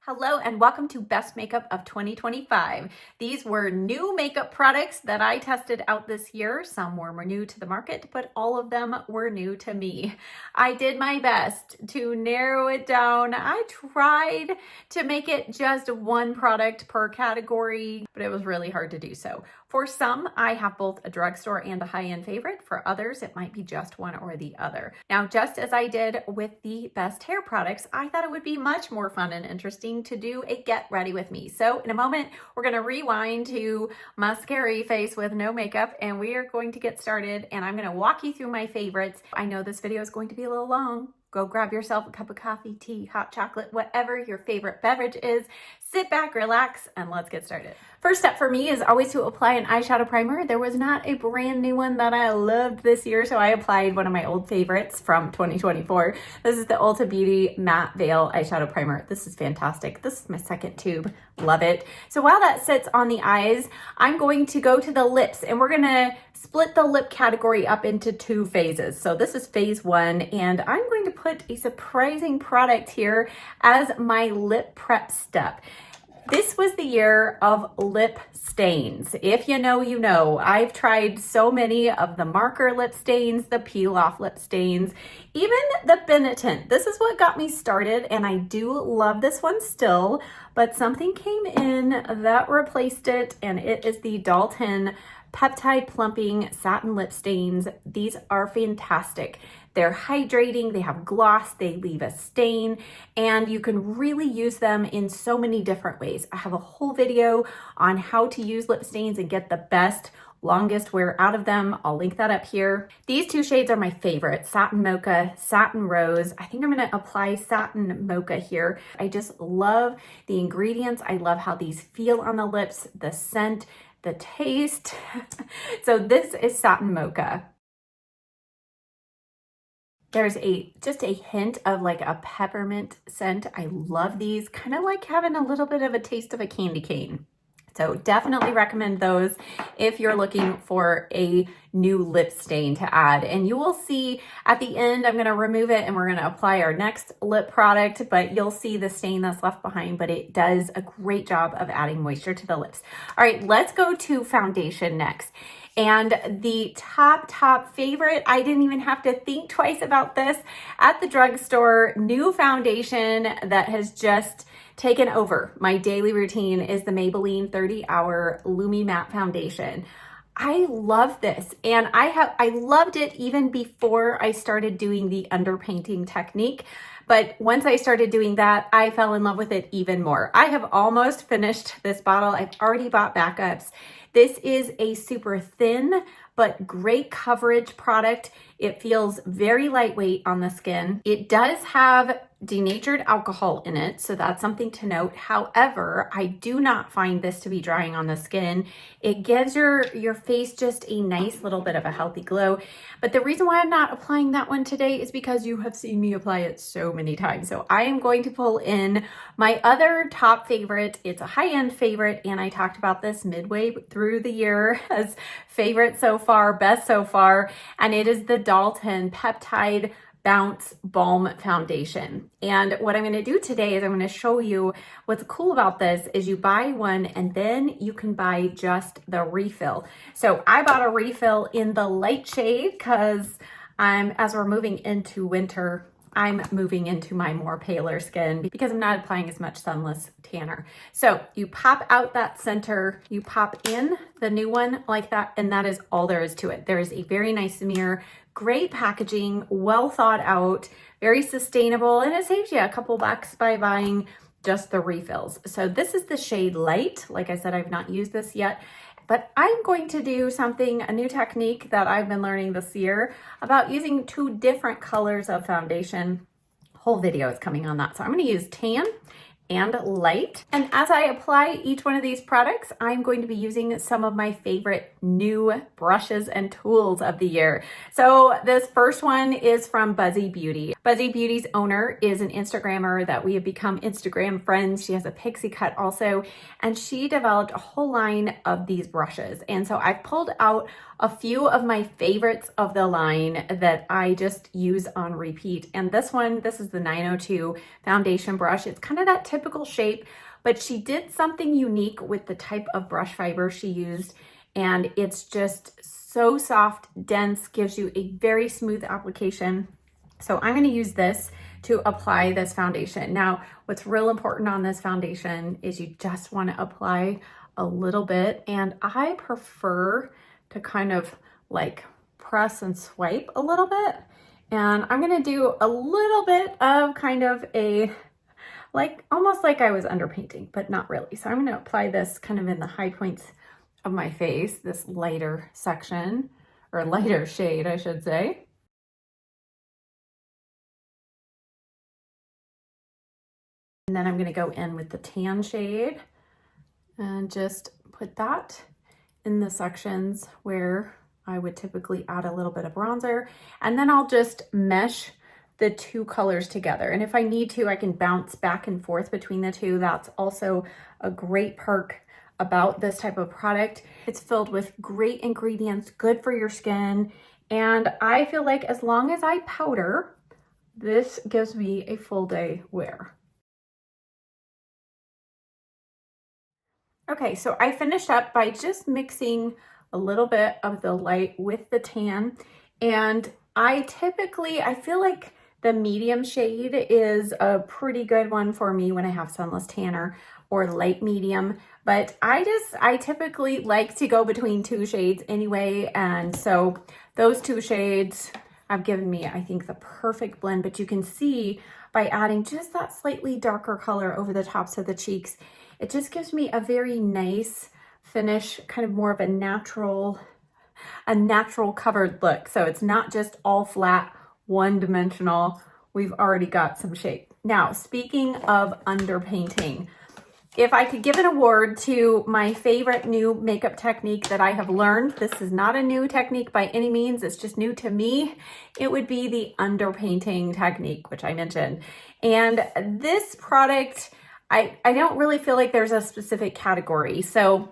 Hello and welcome to Best Makeup of 2025. These were new makeup products that I tested out this year. Some were new to the market, but all of them were new to me. I did my best to narrow it down. I tried to make it just one product per category, but it was really hard to do so. For some, I have both a drugstore and a high-end favorite. For others, it might be just one or the other. Now, just as I did with the best hair products, I thought it would be much more fun and interesting to do a get ready with me. So in a moment, we're going to rewind to mascara face with no makeup, and we are going to get started, and I'm going to walk you through my favorites. I know this video is going to be a little long. Go grab yourself a cup of coffee, tea, hot chocolate, whatever your favorite beverage is. Sit back, relax, and let's get started. First step for me is always to apply an eyeshadow primer. There was not a brand new one that I loved this year, so I applied one of my old favorites from 2024. This is the Ulta Beauty Matte Veil Eyeshadow Primer. This is fantastic. This is my second tube. Love it. So while that sits on the eyes, I'm going to go to the lips, and we're going to split the lip category up into two phases. So this is phase one, and I'm going to put a surprising product here as my lip prep step. This was the year of lip stains. If you know, you know. I've tried so many of the marker lip stains, the peel off lip stains, even the Benetint. This is what got me started, and I do love this one still, but something came in that replaced it, and it is the Dalton Peptide Plumping Satin Lip Stains. These are fantastic. They're hydrating, they have gloss, they leave a stain, and you can really use them in so many different ways. I have a whole video on how to use lip stains and get the best, longest wear out of them. I'll link that up here. These two shades are my favorite, Satin Mocha, Satin Rose. I think I'm gonna apply Satin Mocha here. I just love the ingredients. I love how these feel on the lips, the scent, the taste. So this is Satin Mocha. There's just a hint of like a peppermint scent. I love these, kind of like having a little bit of a taste of a candy cane. So definitely recommend those if you're looking for a new lip stain to add. And you will see at the end, I'm gonna remove it and we're gonna apply our next lip product, but you'll see the stain that's left behind, but it does a great job of adding moisture to the lips. All right, let's go to foundation next. And the top favorite, I didn't even have to think twice about this, at the drugstore, new foundation that has just taken over my daily routine is the Maybelline 30 Hour Lumi Matte Foundation. I love this, and I loved it even before I started doing the underpainting technique. But once I started doing that, I fell in love with it even more. I have almost finished this bottle. I've already bought backups. This is a super thin but great coverage product. It feels very lightweight on the skin. It does have denatured alcohol in it, so that's something to note. However, I do not find this to be drying on the skin. It gives your face just a nice little bit of a healthy glow. But the reason why I'm not applying that one today is because you have seen me apply it so many times. So I am going to pull in my other top favorite. It's a high-end favorite, and I talked about this midway through the year as favorite so far, best so far, and it is the Dalton Peptide Bounce Balm Foundation. And what I'm going to do today is I'm going to show you what's cool about this is you buy one and then you can buy just the refill. So I bought a refill in the light shade because as we're moving into winter, I'm moving into my more paler skin because I'm not applying as much sunless tanner. So you pop out that center, you pop in the new one like that, and that is all there is to it. There is a very nice mirror, great packaging, well thought out, very sustainable, and it saves you a couple bucks by buying just the refills. So this is the shade Light. Like I said, I've not used this yet, but I'm going to do a new technique that I've been learning this year about using two different colors of foundation. Whole video is coming on that. So I'm going to use tan and light. And as I apply each one of these products, I'm going to be using some of my favorite new brushes and tools of the year. So this first one is from Buzzy Beauty. Buzzy Beauty's owner is an Instagrammer that we have become Instagram friends. She has a pixie cut also, and she developed a whole line of these brushes. And so I've pulled out a few of my favorites of the line that I just use on repeat. And this is the 902 foundation brush. It's kind of that typical shape, but she did something unique with the type of brush fiber she used, and it's just so soft, dense, gives you a very smooth application. So I'm going to use this to apply this foundation. Now, what's real important on this foundation is you just want to apply a little bit, and I prefer to kind of like press and swipe a little bit. And I'm going to do a little bit of kind of a, like almost like I was underpainting, but not really. So I'm going to apply this kind of in the high points of my face, this lighter section, or lighter shade, I should say. And then I'm going to go in with the tan shade and just put that in the sections where I would typically add a little bit of bronzer. And then I'll just mesh the two colors together. And if I need to, I can bounce back and forth between the two. That's also a great perk about this type of product. It's filled with great ingredients, good for your skin. And I feel like as long as I powder, this gives me a full day wear. Okay, so I finished up by just mixing a little bit of the light with the tan. And I feel like the medium shade is a pretty good one for me when I have sunless tanner, or light medium. But I typically like to go between two shades anyway. And so those two shades have given me, I think, the perfect blend. But you can see by adding just that slightly darker color over the tops of the cheeks, it just gives me a very nice finish, kind of more of a natural covered look. So it's not just all flat, one-dimensional. We've already got some shape. Now, speaking of underpainting, if I could give an award to my favorite new makeup technique that I have learned, this is not a new technique by any means, it's just new to me, it would be the underpainting technique, which I mentioned. And this product, I don't really feel like there's a specific category. So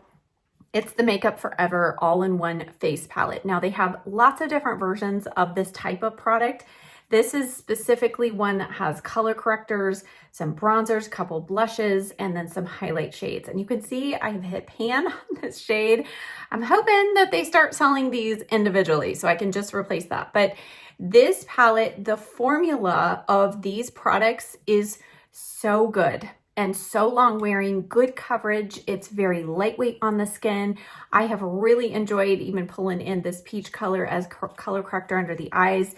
it's the Makeup Forever all-in-one face palette. Now they have lots of different versions of this type of product. This is specifically one that has color correctors, some bronzers, a couple blushes, and then some highlight shades. And you can see I have hit pan on this shade. I'm hoping that they start selling these individually so I can just replace that. But this palette, the formula of these products is so good and so long wearing, good coverage. It's very lightweight on the skin. I have really enjoyed even pulling in this peach color as color corrector under the eyes.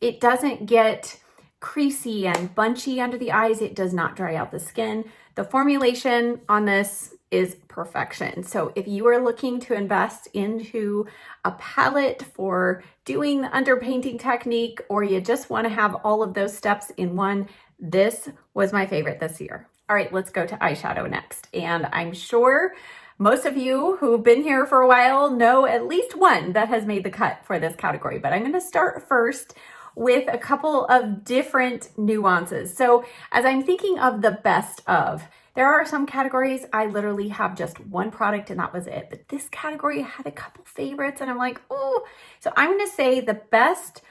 It doesn't get creasy and bunchy under the eyes. It does not dry out the skin. The formulation on this is perfection. So if you are looking to invest into a palette for doing the underpainting technique, or you just want to have all of those steps in one, this was my favorite this year. All right, let's go to eyeshadow next. And I'm sure most of you who've been here for a while know at least one that has made the cut for this category, but I'm going to start first with a couple of different nuances. So as I'm thinking of the best of, there are some categories I literally have just one product and that was it. But this category had a couple favorites and I'm like, oh, so I'm going to say the best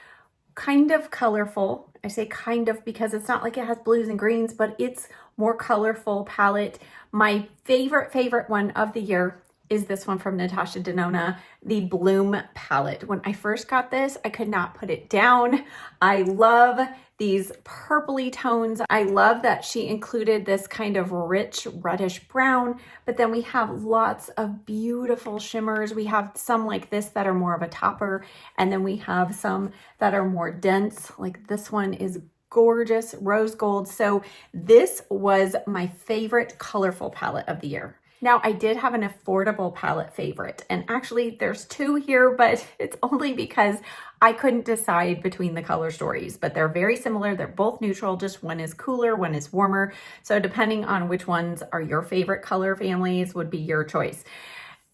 kind of colorful. I say kind of because it's not like it has blues and greens, but it's more colorful palette. My favorite one of the year is this one from Natasha Denona, the Bloom palette. When I first got this, I could not put it down. I love these purpley tones. I love that she included this kind of rich reddish brown, but then we have lots of beautiful shimmers. We have some like this that are more of a topper, and then we have some that are more dense. Like this one is gorgeous, rose gold. So this was my favorite colorful palette of the year. Now, I did have an affordable palette favorite, and actually there's two here, but it's only because I couldn't decide between the color stories, but they're very similar. They're both neutral, just one is cooler, one is warmer. So depending on which ones are your favorite color families would be your choice.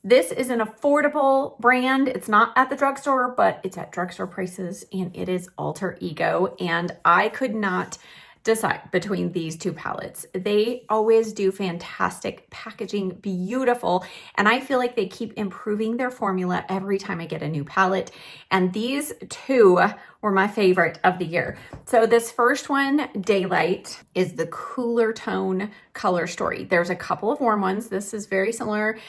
This is an affordable brand. It's not at the drugstore, but it's at drugstore prices, and it is Alter Ego, and I could not decide between these two palettes. They always do fantastic packaging, beautiful, and I feel like they keep improving their formula every time I get a new palette. And these two were my favorite of the year. So this first one, Daylight, is the cooler tone color story. There's a couple of warm ones. This is very similar.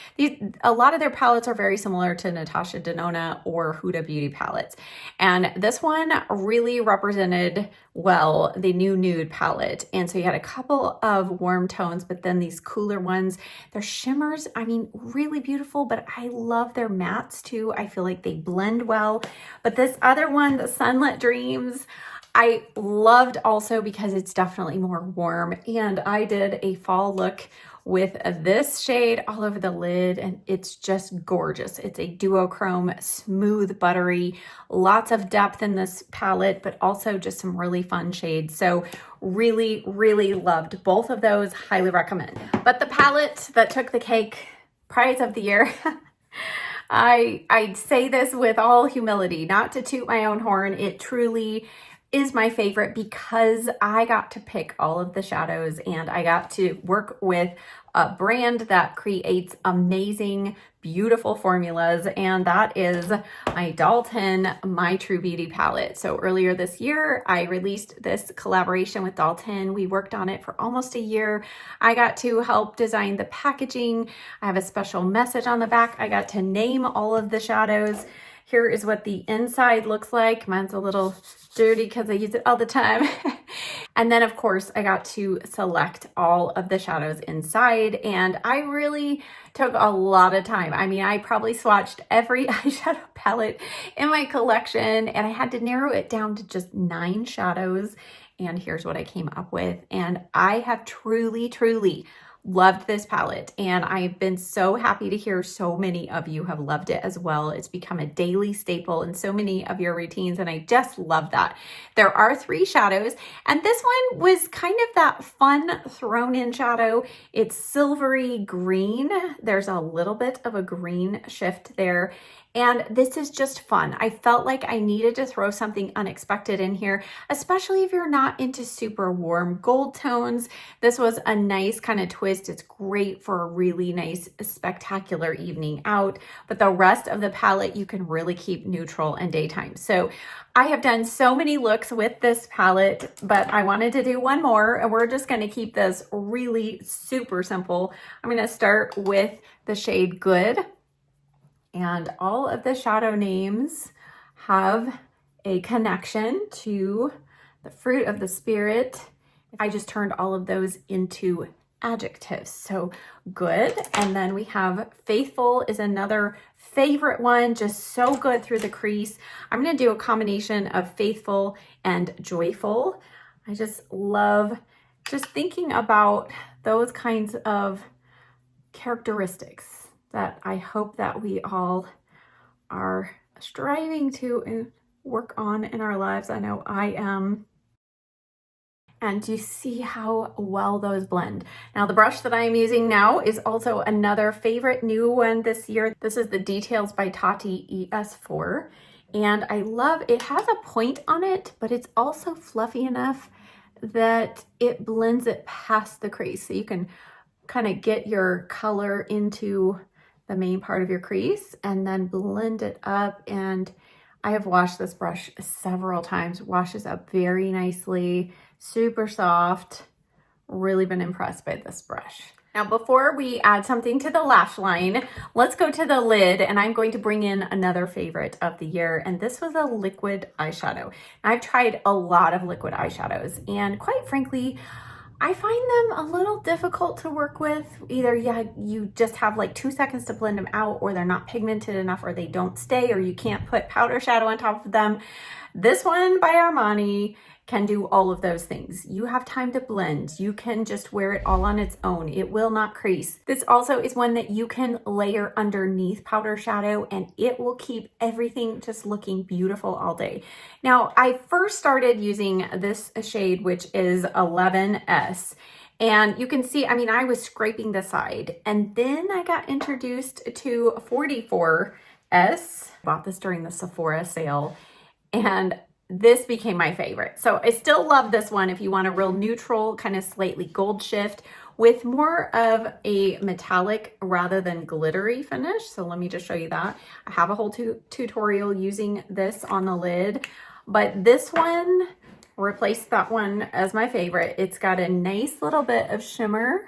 A lot of their palettes are very similar to Natasha Denona or Huda Beauty palettes. And this one really represented well the new nude palette. And so you had a couple of warm tones, but then these cooler ones, their shimmers, I mean, really beautiful, but I love their mattes too. I feel like they blend well. But this other one, the Sunlit Dreams, I loved also because it's definitely more warm. And I did a fall look with this shade all over the lid, and it's just gorgeous. It's a duochrome, smooth, buttery, lots of depth in this palette, but also just some really fun shades. So really, really loved both of those, highly recommend. But the palette that took the cake, prize of the year, I say this with all humility, not to toot my own horn. It truly is my favorite because I got to pick all of the shadows and I got to work with a brand that creates amazing, beautiful formulas, and that is my Dalton My True Beauty palette. So earlier this year, I released this collaboration with Dalton. We worked on it for almost a year. I got to help design the packaging. I have a special message on the back. I got to name all of the shadows. Here is what the inside looks like. Mine's a little dirty because I use it all the time. And then of course I got to select all of the shadows inside, and I really took a lot of time. I mean, I probably swatched every eyeshadow palette in my collection, and I had to narrow it down to just 9 shadows. And here's what I came up with. And I have truly, truly loved this palette, and I've been so happy to hear so many of you have loved it as well. It's become a daily staple in so many of your routines, and I just love that. There are 3 shadows, and this one was kind of that fun thrown in shadow. It's silvery green. There's a little bit of a green shift there. And this is just fun. I felt like I needed to throw something unexpected in here, especially if you're not into super warm gold tones. This was a nice kind of twist. It's great for a really nice, spectacular evening out, but the rest of the palette you can really keep neutral and daytime. So I have done so many looks with this palette, but I wanted to do one more, and we're just gonna keep this really super simple. I'm gonna start with the shade Good. And all of the shadow names have a connection to the fruit of the spirit. I just turned all of those into adjectives. So good. And then we have Faithful is another favorite one, just so good through the crease. I'm going to do a combination of Faithful and Joyful. I just love just thinking about those kinds of characteristics that I hope that we all are striving to work on in our lives. I know I am. And you see how well those blend. Now the brush that I am using now is also another favorite new one this year. This is the Details by Tati ES4. And I love, it has a point on it, but it's also fluffy enough that it blends it past the crease. So you can kind of get your color into the main part of your crease and then blend it up. And I have washed this brush several times, washes up very nicely, super soft. Really been impressed by this brush. Now, before we add something to the lash line, let's go to the lid, and I'm going to bring in another favorite of the year, and this was a liquid eyeshadow. I've tried a lot of liquid eyeshadows, and quite frankly, I find them a little difficult to work with. Either you just have like 2 seconds to blend them out, or they're not pigmented enough, or they don't stay, or you can't put powder shadow on top of them. This one by Armani can do all of those things. You have time to blend. You can just wear it all on its own. It will not crease. This also is one that you can layer underneath powder shadow, and it will keep everything just looking beautiful all day. Now, I first started using this shade, which is 11S. And you can see, I mean, I was scraping the side, and then I got introduced to 44S. Bought this during the Sephora sale, and this became my favorite. So I still love this one if you want a real neutral, kind of slightly gold shift with more of a metallic rather than glittery finish. So let me just show you that. I have a whole tutorial using this on the lid. But this one replaced that one as my favorite. It's got a nice little bit of shimmer.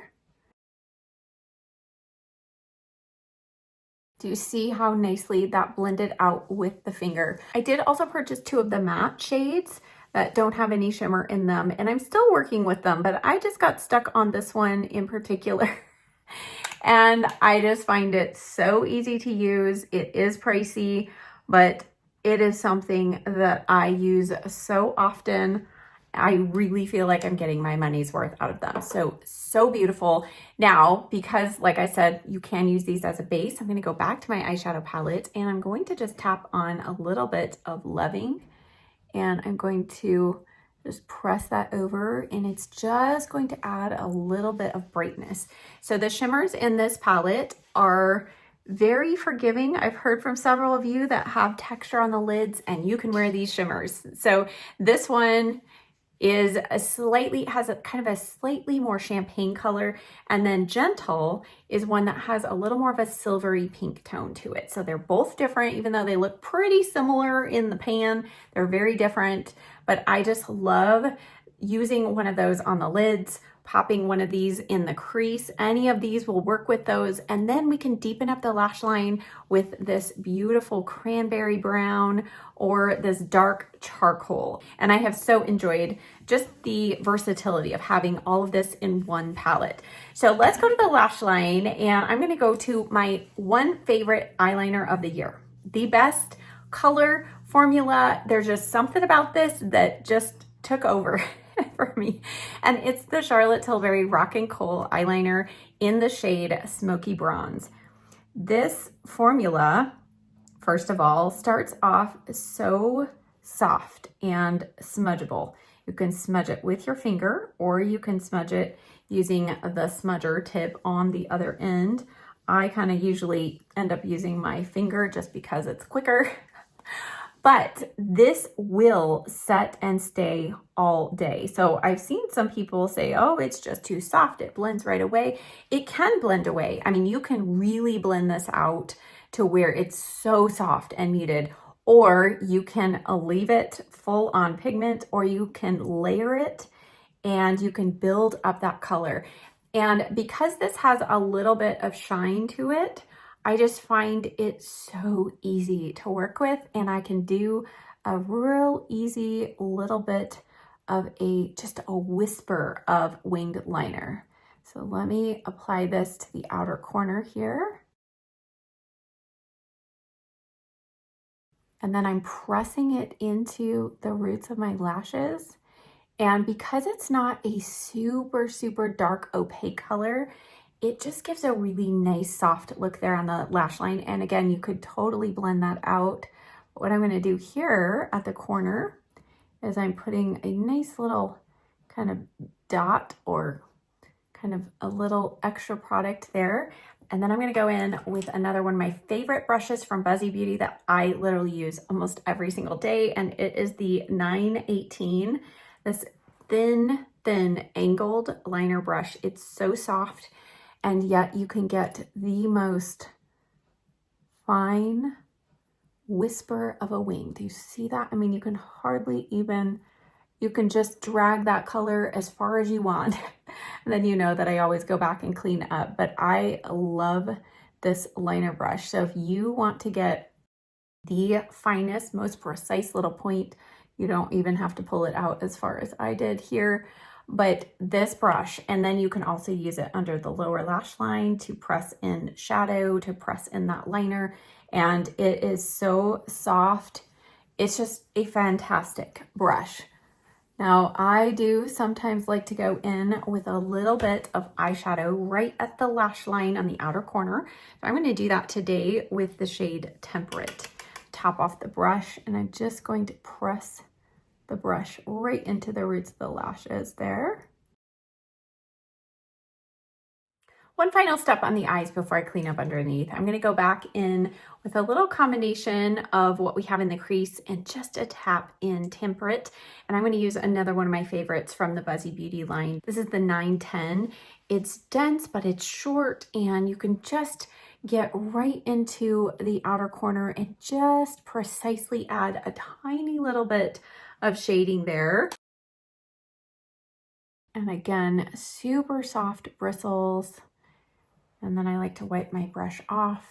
Do you see how nicely that blended out with the finger? I did also purchase 2 of the matte shades that don't have any shimmer in them, and I'm still working with them, but I just got stuck on this one in particular. And I just find it so easy to use. It is pricey, but it is something that I use so often. I really feel like I'm getting my money's worth out of them. So beautiful. Now, because like I said, you can use these as a base, I'm going to go back to my eyeshadow palette and I'm going to just tap on a little bit of Loving, and I'm going to just press that over, and it's just going to add a little bit of brightness. So the shimmers in this palette are very forgiving. I've heard from several of you that have texture on the lids and you can wear these shimmers. So this one is has a kind of a slightly more champagne color, and then Gentle is one that has a little more of a silvery pink tone to it. So they're both different, even though they look pretty similar in the pan, they're very different. But I just love using one of those on the lids, popping one of these in the crease. Any of these will work with those. And then we can deepen up the lash line with this beautiful cranberry brown or this dark charcoal. And I have so enjoyed just the versatility of having all of this in one palette. So let's go to the lash line, and I'm gonna go to my one favorite eyeliner of the year. The best color formula. There's just something about this that just took over for me. And it's the Charlotte Tilbury Rock and Coal eyeliner in the shade Smoky Bronze. This formula, first of all, starts off so soft and smudgeable. You can smudge it with your finger, or you can smudge it using the smudger tip on the other end. I kind of usually end up using my finger just because it's quicker. But this will set and stay all day. So I've seen some people say, oh, it's just too soft, it blends right away. It can blend away. I mean, you can really blend this out to where it's so soft and muted, or you can leave it full on pigment, or you can layer it and you can build up that color. And because this has a little bit of shine to it, I just find it so easy to work with, and I can do a real easy little bit of just a whisper of winged liner. So let me apply this to the outer corner here. And then I'm pressing it into the roots of my lashes. And because it's not a super dark opaque color, it just gives a really nice soft look there on the lash line. And again, you could totally blend that out. But what I'm gonna do here at the corner is I'm putting a nice little kind of dot or kind of a little extra product there. And then I'm gonna go in with another one of my favorite brushes from Buzzy Beauty that I literally use almost every single day. And it is the 918, this thin angled liner brush. It's so soft, and yet you can get the most fine whisper of a wing. Do you see that? I mean, you can hardly even, you can just drag that color as far as you want. And then you know that I always go back and clean up, but I love this liner brush. So if you want to get the finest, most precise little point, you don't even have to pull it out as far as I did here. But this brush, and then you can also use it under the lower lash line to press in shadow, to press in that liner, and it is so soft. It's just a fantastic brush. Now, I do sometimes like to go in with a little bit of eyeshadow right at the lash line on the outer corner. So I'm going to do that today with the shade Temperate. Top off the brush, and I'm just going to press the brush right into the roots of the lashes there. One final step on the eyes before I clean up underneath. I'm going to go back in with a little combination of what we have in the crease and just a tap in Temperate. And I'm going to use another one of my favorites from the Buzzy Beauty line. This is the 910. It's dense, but it's short, and you can just get right into the outer corner and just precisely add a tiny little bit of shading there. And again, super soft bristles. And then I like to wipe my brush off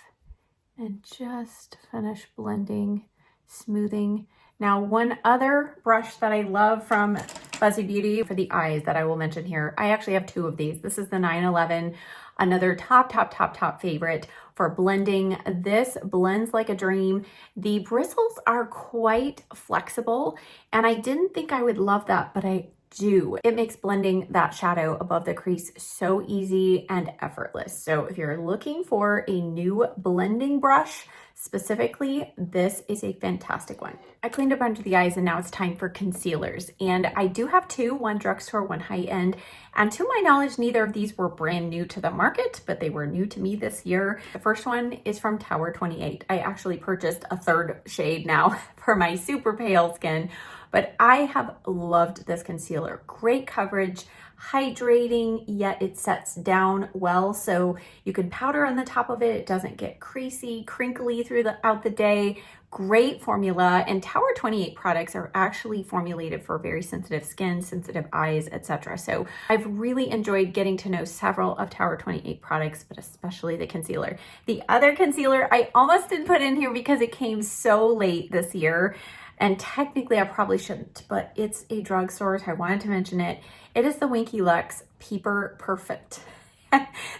and just finish blending, smoothing. Now, one other brush that I love from Fuzzy Beauty for the eyes that I will mention here, I actually have two of these. This is the 911, another top favorite for blending. This blends like a dream. The bristles are quite flexible, and I didn't think I would love that, but I do. It makes blending that shadow above the crease so easy and effortless. So if you're looking for a new blending brush, specifically, this is a fantastic one. I cleaned up under the eyes and now it's time for concealers. And I do have two, one drugstore, one high-end. And to my knowledge, neither of these were brand new to the market, but they were new to me this year. The first one is from Tower 28. I actually purchased a third shade now for my super pale skin, but I have loved this concealer. Great coverage, hydrating, yet it sets down well, so you can powder on the top of it. It doesn't get creasy, crinkly throughout the day. Great formula, and Tower 28 products are actually formulated for very sensitive skin, sensitive eyes, etc. So I've really enjoyed getting to know several of Tower 28 products, but especially the concealer. The other concealer I almost didn't put in here because it came so late this year, and technically I probably shouldn't, but it's a drugstore, so I wanted to mention it. It is the Winky Lux Peeper Perfect.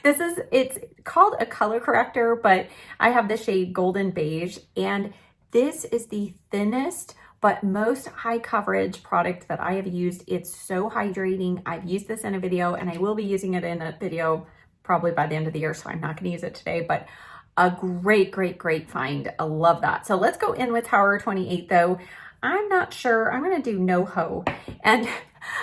It's called a color corrector, but I have the shade Golden Beige, and this is the thinnest but most high coverage product that I have used. It's so hydrating. I've used this in a video, and I will be using it in a video probably by the end of the year, so I'm not going to use it today, but a great find. I love that. So let's go in with Tower 28 though. I'm not sure. I'm going to do No-Ho. And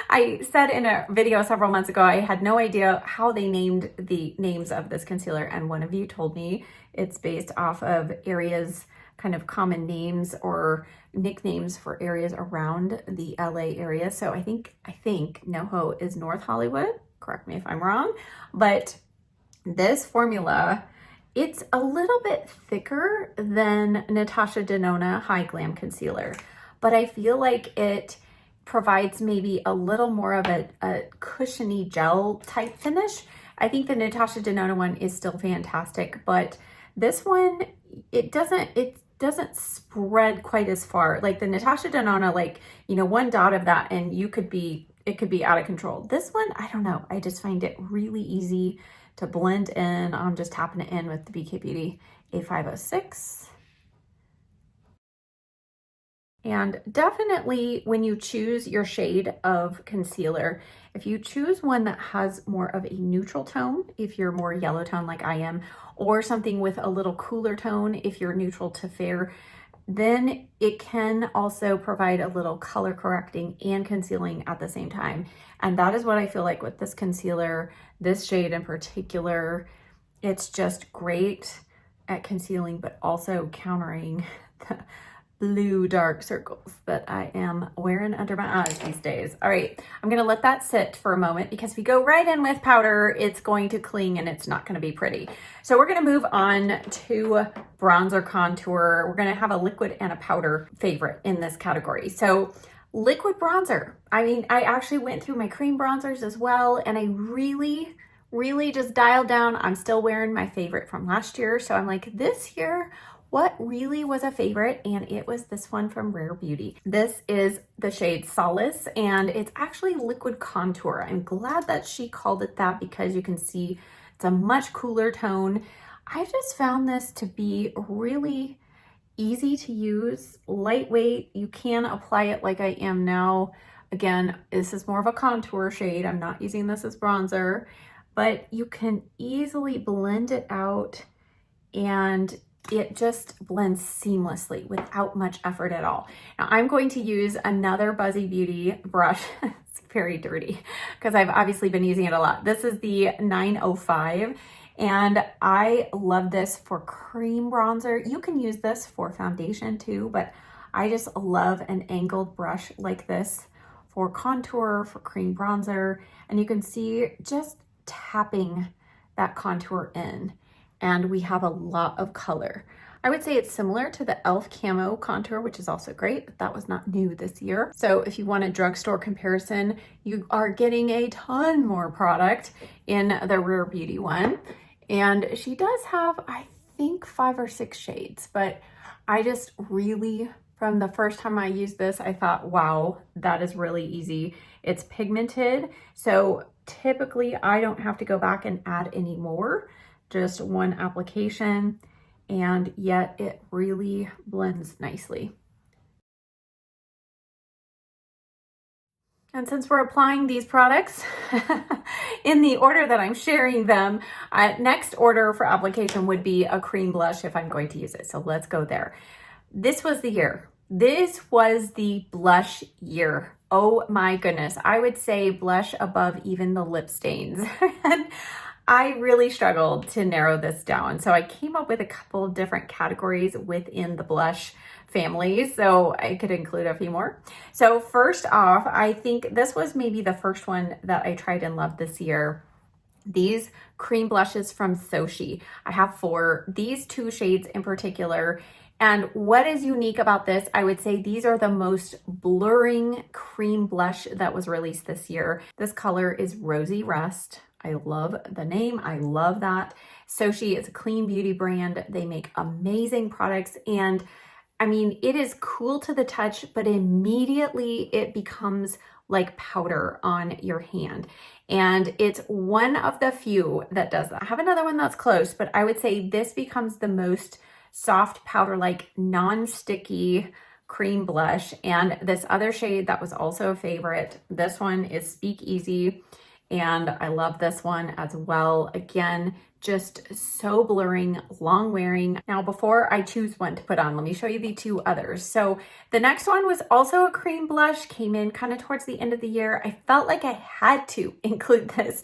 I said in a video several months ago, I had no idea how they named the names of this concealer. And one of you told me it's based off of areas, kind of common names or nicknames for areas around the LA area. So I think No-Ho is North Hollywood. Correct me if I'm wrong. But this formula, it's a little bit thicker than Natasha Denona High Glam Concealer, but I feel like it provides maybe a little more of a cushiony gel type finish. I think the Natasha Denona one is still fantastic, but this one, it doesn't spread quite as far. Like the Natasha Denona, like, you know, one dot of that and it could be out of control. This one, I don't know. I just find it really easy to blend in. I'm just tapping it in with the BK Beauty A506. And definitely when you choose your shade of concealer, if you choose one that has more of a neutral tone, if you're more yellow tone like I am, or something with a little cooler tone, if you're neutral to fair, then it can also provide a little color correcting and concealing at the same time. And that is what I feel like with this concealer, this shade in particular. It's just great at concealing, but also countering the blue dark circles that I am wearing under my eyes these days. All right, I'm gonna let that sit for a moment because if we go right in with powder, it's going to cling and it's not gonna be pretty. So we're gonna move on to bronzer contour. We're gonna have a liquid and a powder favorite in this category. So liquid bronzer. I mean, I actually went through my cream bronzers as well, and I really just dialed down. I'm still wearing my favorite from last year. So I'm like, this year, what really was a favorite? And it was this one from Rare Beauty. This is the shade Solace, and it's actually liquid contour. I'm glad that she called it that because you can see it's a much cooler tone. I just found this to be really easy to use, lightweight. You can apply it like I am now. Again, this is more of a contour shade. I'm not using this as bronzer, but you can easily blend it out and it just blends seamlessly without much effort at all. Now I'm going to use another Buzzy Beauty brush. It's very dirty because I've obviously been using it a lot. This is the 905 and I love this for cream bronzer. You can use this for foundation too, but I just love an angled brush like this for contour, for cream bronzer. And you can see just tapping that contour in. and we have a lot of color. I would say it's similar to the e.l.f. Camo Contour, which is also great, but that was not new this year. So if you want a drugstore comparison, you are getting a ton more product in the Rare Beauty one. And she does have, I think, 5 or 6 shades, but I just really, from the first time I used this, I thought, wow, that is really easy. It's pigmented, so typically I don't have to go back and add any more, just one application, and yet it really blends nicely. And since we're applying these products in the order that I'm sharing them, next order for application would be a cream blush if I'm going to use it. So let's go there. This was the year. This was the blush year. Oh my goodness. I would say blush above even the lip stains. And I really struggled to narrow this down. So I came up with a couple of different categories within the blush family, so I could include a few more. So first off, I think this was maybe the first one that I tried and loved this year. These cream blushes from Sochi. I have 4, these 2 shades in particular. And what is unique about this, I would say these are the most blurring cream blush that was released this year. This color is Rosy Rust. I love the name. I love that. Sochi is a clean beauty brand. They make amazing products, and I mean, it is cool to the touch, but immediately it becomes like powder on your hand. And it's one of the few that does that. I have another one that's close, but I would say this becomes the most soft powder-like non-sticky cream blush. And this other shade that was also a favorite, this one is Speak Easy. And I love this one as well. Again, just so blurring, long wearing. Now, before I choose one to put on, let me show you the 2 others. So the next one was also a cream blush, came in kind of towards the end of the year. I felt like I had to include this.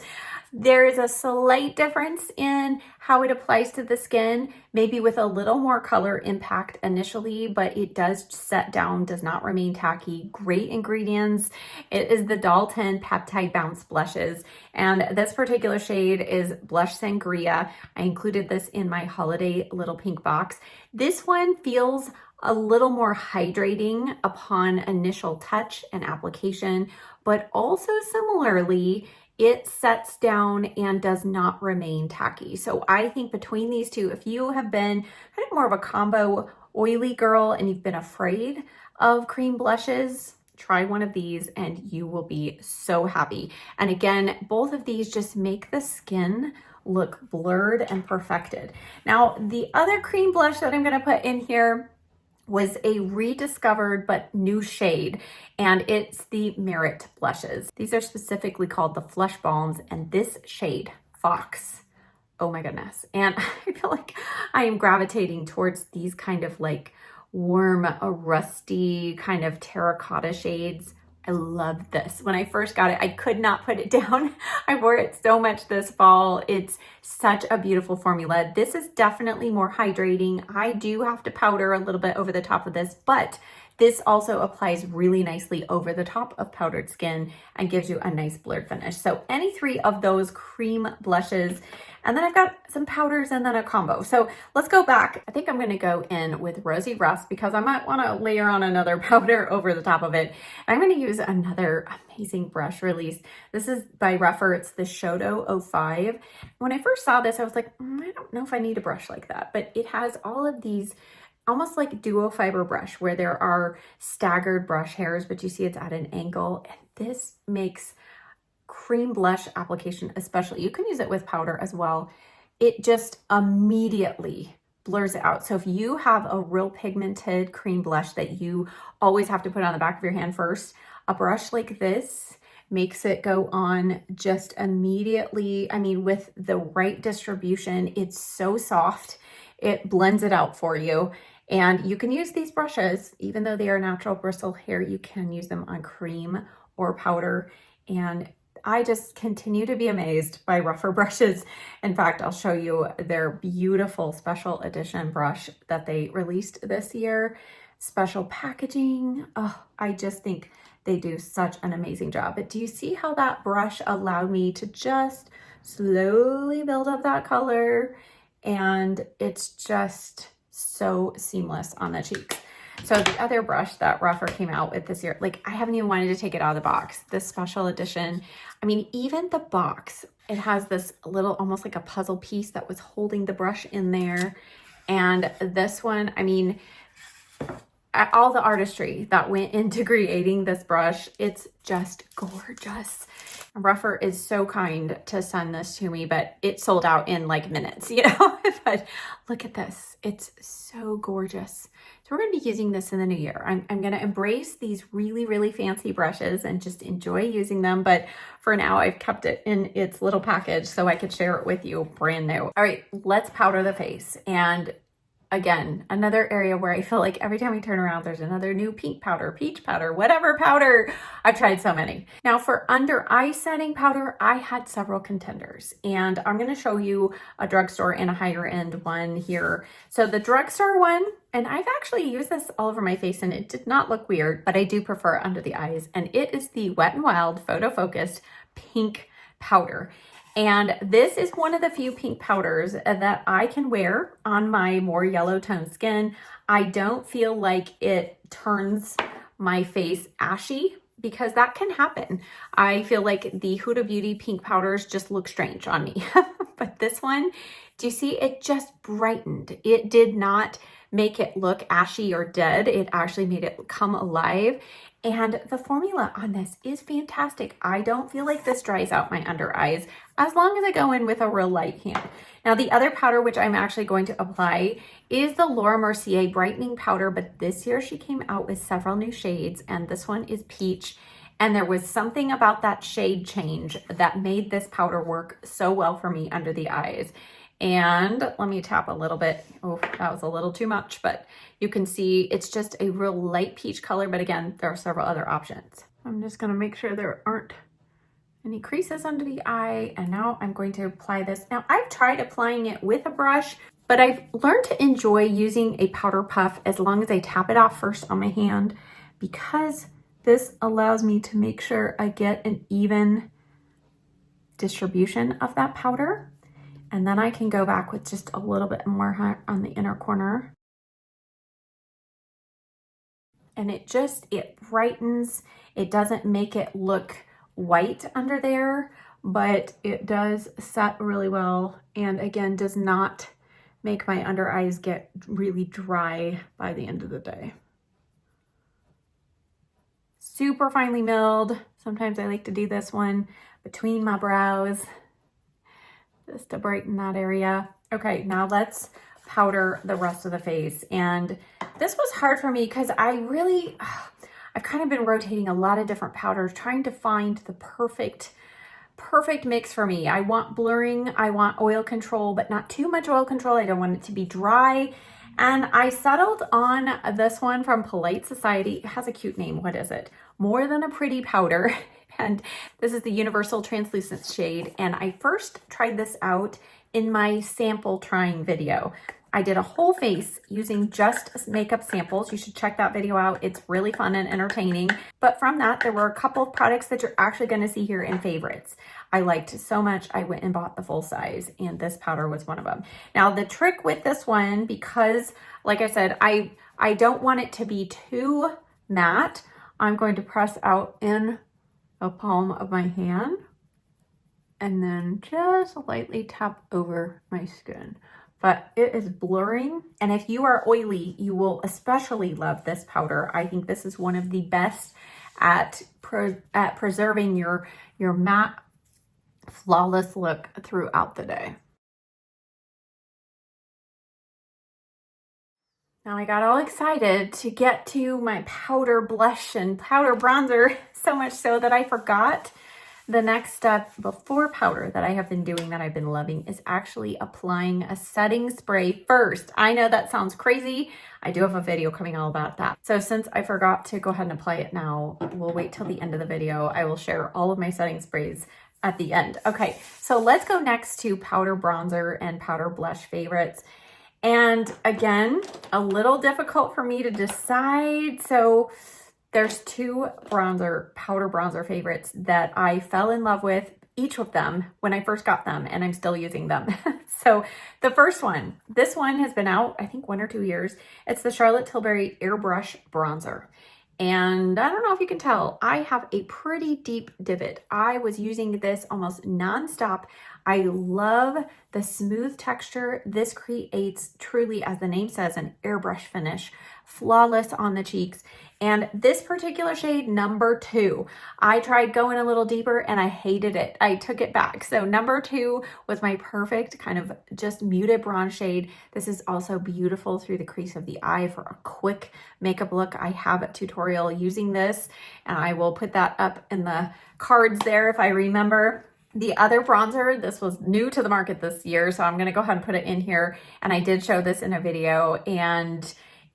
There is a slight difference in how it applies to the skin, maybe with a little more color impact initially, but it does set down, does not remain tacky. Great ingredients. It is the Dalton Peptide Bounce Blushes, and this particular shade is Blush Sangria. I included this in my holiday little pink box. This one feels a little more hydrating upon initial touch and application, but also similarly, it sets down and does not remain tacky. So I think between these 2, if you have been kind of more of a combo oily girl and you've been afraid of cream blushes, try one of these and you will be so happy. And again, both of these just make the skin look blurred and perfected. Now, the other cream blush that I'm gonna put in here was a rediscovered but new shade, and it's the Merit blushes. These are specifically called the Flush Balms, and this shade, Fox, oh my goodness. And I feel like I am gravitating towards these kind of like warm, rusty kind of terracotta shades. I love this. When I first got it, I could not put it down. I wore it so much this fall. It's such a beautiful formula. This is definitely more hydrating. I do have to powder a little bit over the top of this, but this also applies really nicely over the top of powdered skin and gives you a nice blurred finish. So any 3 of those cream blushes, and then I've got some powders and then a combo. So let's go back. I think I'm gonna go in with Rosy Rust because I might wanna layer on another powder over the top of it. I'm gonna use another amazing brush release. This is by Ruffer, it's the Eyeshadow 05. When I first saw this, I was like, I don't know if I need a brush like that, but it has all of these almost like duo fiber brush where there are staggered brush hairs, but you see it's at an angle. And this makes cream blush application, especially, you can use it with powder as well. It just immediately blurs it out. So if you have a real pigmented cream blush that you always have to put on the back of your hand first, a brush like this makes it go on just immediately. I mean, with the right distribution, it's so soft. It blends it out for you. And you can use these brushes, even though they are natural bristle hair, you can use them on cream or powder. And I just continue to be amazed by Ruffer brushes. In fact, I'll show you their beautiful special edition brush that they released this year. Special packaging. Oh, I just think they do such an amazing job. But do you see how that brush allowed me to just slowly build up that color and it's just so seamless on the cheeks. So the other brush that Rougher came out with this year, like I haven't even wanted to take it out of the box, this special edition. I mean, even the box, it has this little, almost like a puzzle piece that was holding the brush in there. And this one, I mean, all the artistry that went into creating this brush, it's just gorgeous. Rougher is so kind to send this to me, but it sold out in like minutes, you know. But look at this, it's so gorgeous. So we're going to be using this in the new year. I'm going to embrace these really, really fancy brushes and just enjoy using them. But for now, I've kept it in its little package so I could share it with you brand new. All right, let's powder the face. And again, another area where I feel like every time we turn around, there's another new pink powder, peach powder, whatever powder. I've tried so many. Now for under eye setting powder, I had several contenders, and I'm going to show you a drugstore and a higher end one here. So the drugstore one, and I've actually used this all over my face and it did not look weird, but I do prefer under the eyes. And it is the Wet n Wild Photo Focused Pink Powder. And this is one of the few pink powders that I can wear on my more yellow toned skin. I don't feel like it turns my face ashy, because that can happen. I feel like the Huda Beauty pink powders just look strange on me. But this one, do you see, it just brightened. It did not make it look ashy or dead. It actually made it come alive. And the formula on this is fantastic. I don't feel like this dries out my under eyes as long as I go in with a real light hand. Now the other powder, which I'm actually going to apply, is the Laura Mercier brightening powder, but this year she came out with several new shades, and this one is peach. And there was something about that shade change that made this powder work so well for me under the eyes. And let me tap a little bit. Oh, that was a little too much, but you can see it's just a real light peach color. But again, there are several other options. I'm just going to make sure there aren't any creases under the eye. And now I'm going to apply this. Now I've tried applying it with a brush, but I've learned to enjoy using a powder puff as long as I tap it off first on my hand, because this allows me to make sure I get an even distribution of that powder. And then I can go back with just a little bit more on the inner corner. And it brightens. It doesn't make it look white under there, but it does set really well. And again, does not make my under eyes get really dry by the end of the day. Super finely milled. Sometimes I like to do this one between my brows, just to brighten that area. Okay, now let's powder the rest of the face. And this was hard for me because I've kind of been rotating a lot of different powders, trying to find the perfect mix for me. I want blurring, I want oil control, but not too much oil control. I don't want it to be dry. And I settled on this one from Polite Society. It has a cute name. What is it? More Than a Pretty Powder. And this is the Universal Translucent shade. And I first tried this out in my sample trying video. I did a whole face using just makeup samples. You should check that video out. It's really fun and entertaining. But from that, there were a couple of products that you're actually going to see here in favorites. I liked so much, I went and bought the full size, and this powder was one of them. Now, the trick with this one, because like I said, I don't want it to be too matte, I'm going to press out in the palm of my hand and then just lightly tap over my skin. But it is blurring, and if you are oily, you will especially love this powder. I think this is one of the best at preserving your matte, flawless look throughout the day. Now I got all excited to get to my powder blush and powder bronzer, so much so that I forgot the next step before powder that I have been doing that I've been loving is actually applying a setting spray first. I know that sounds crazy. I do have a video coming all about that. So since I forgot to go ahead and apply it now, we'll wait till the end of the video. I will share all of my setting sprays at the end. Okay, so let's go next to powder bronzer and powder blush favorites. And again, a little difficult for me to decide. So there's two powder bronzer favorites that I fell in love with each of them when I first got them, and I'm still using them. So the first one, this one has been out, I think 1 or 2 years. It's the Charlotte Tilbury Airbrush Bronzer. And I don't know if you can tell, I have a pretty deep divot. I was using this almost nonstop. I love the smooth texture. This creates truly, as the name says, an airbrush finish, flawless on the cheeks. And this particular shade, number 2, I tried going a little deeper and I hated it. I took it back. So number 2 was my perfect kind of just muted bronze shade. This is also beautiful through the crease of the eye for a quick makeup look. I have a tutorial using this, and I will put that up in the cards there if I remember. The other bronzer, this was new to the market this year, so I'm gonna go ahead and put it in here. And I did show this in a video, and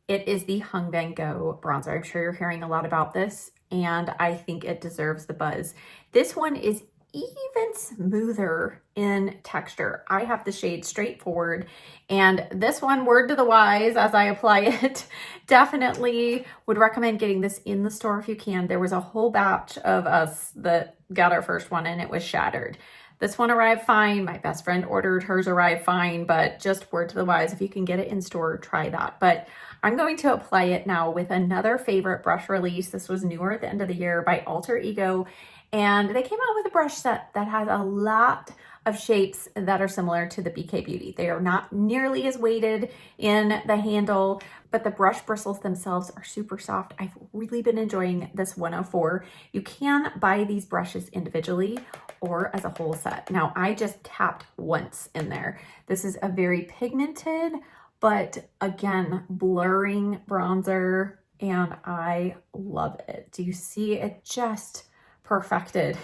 it is the Hung Van Gogh bronzer. I'm sure you're hearing a lot about this, and I think it deserves the buzz. This one is even smoother in texture. I have the shade Straightforward, and this one, word to the wise as I apply it, definitely would recommend getting this in the store if you can. There was a whole batch of us that got our first one and it was shattered. This one arrived fine. My best friend ordered hers, arrived fine, but just word to the wise, if you can get it in store, try that. But I'm going to apply it now with another favorite brush release. This was newer at the end of the year by Alter Ego. And they came out with a brush set that has a lot of shapes that are similar to the BK Beauty. They are not nearly as weighted in the handle, but the brush bristles themselves are super soft. I've really been enjoying this 104. You can buy these brushes individually or as a whole set. Now, I just tapped once in there. This is a very pigmented, but again, blurring bronzer, and I love it. Do you see it just perfected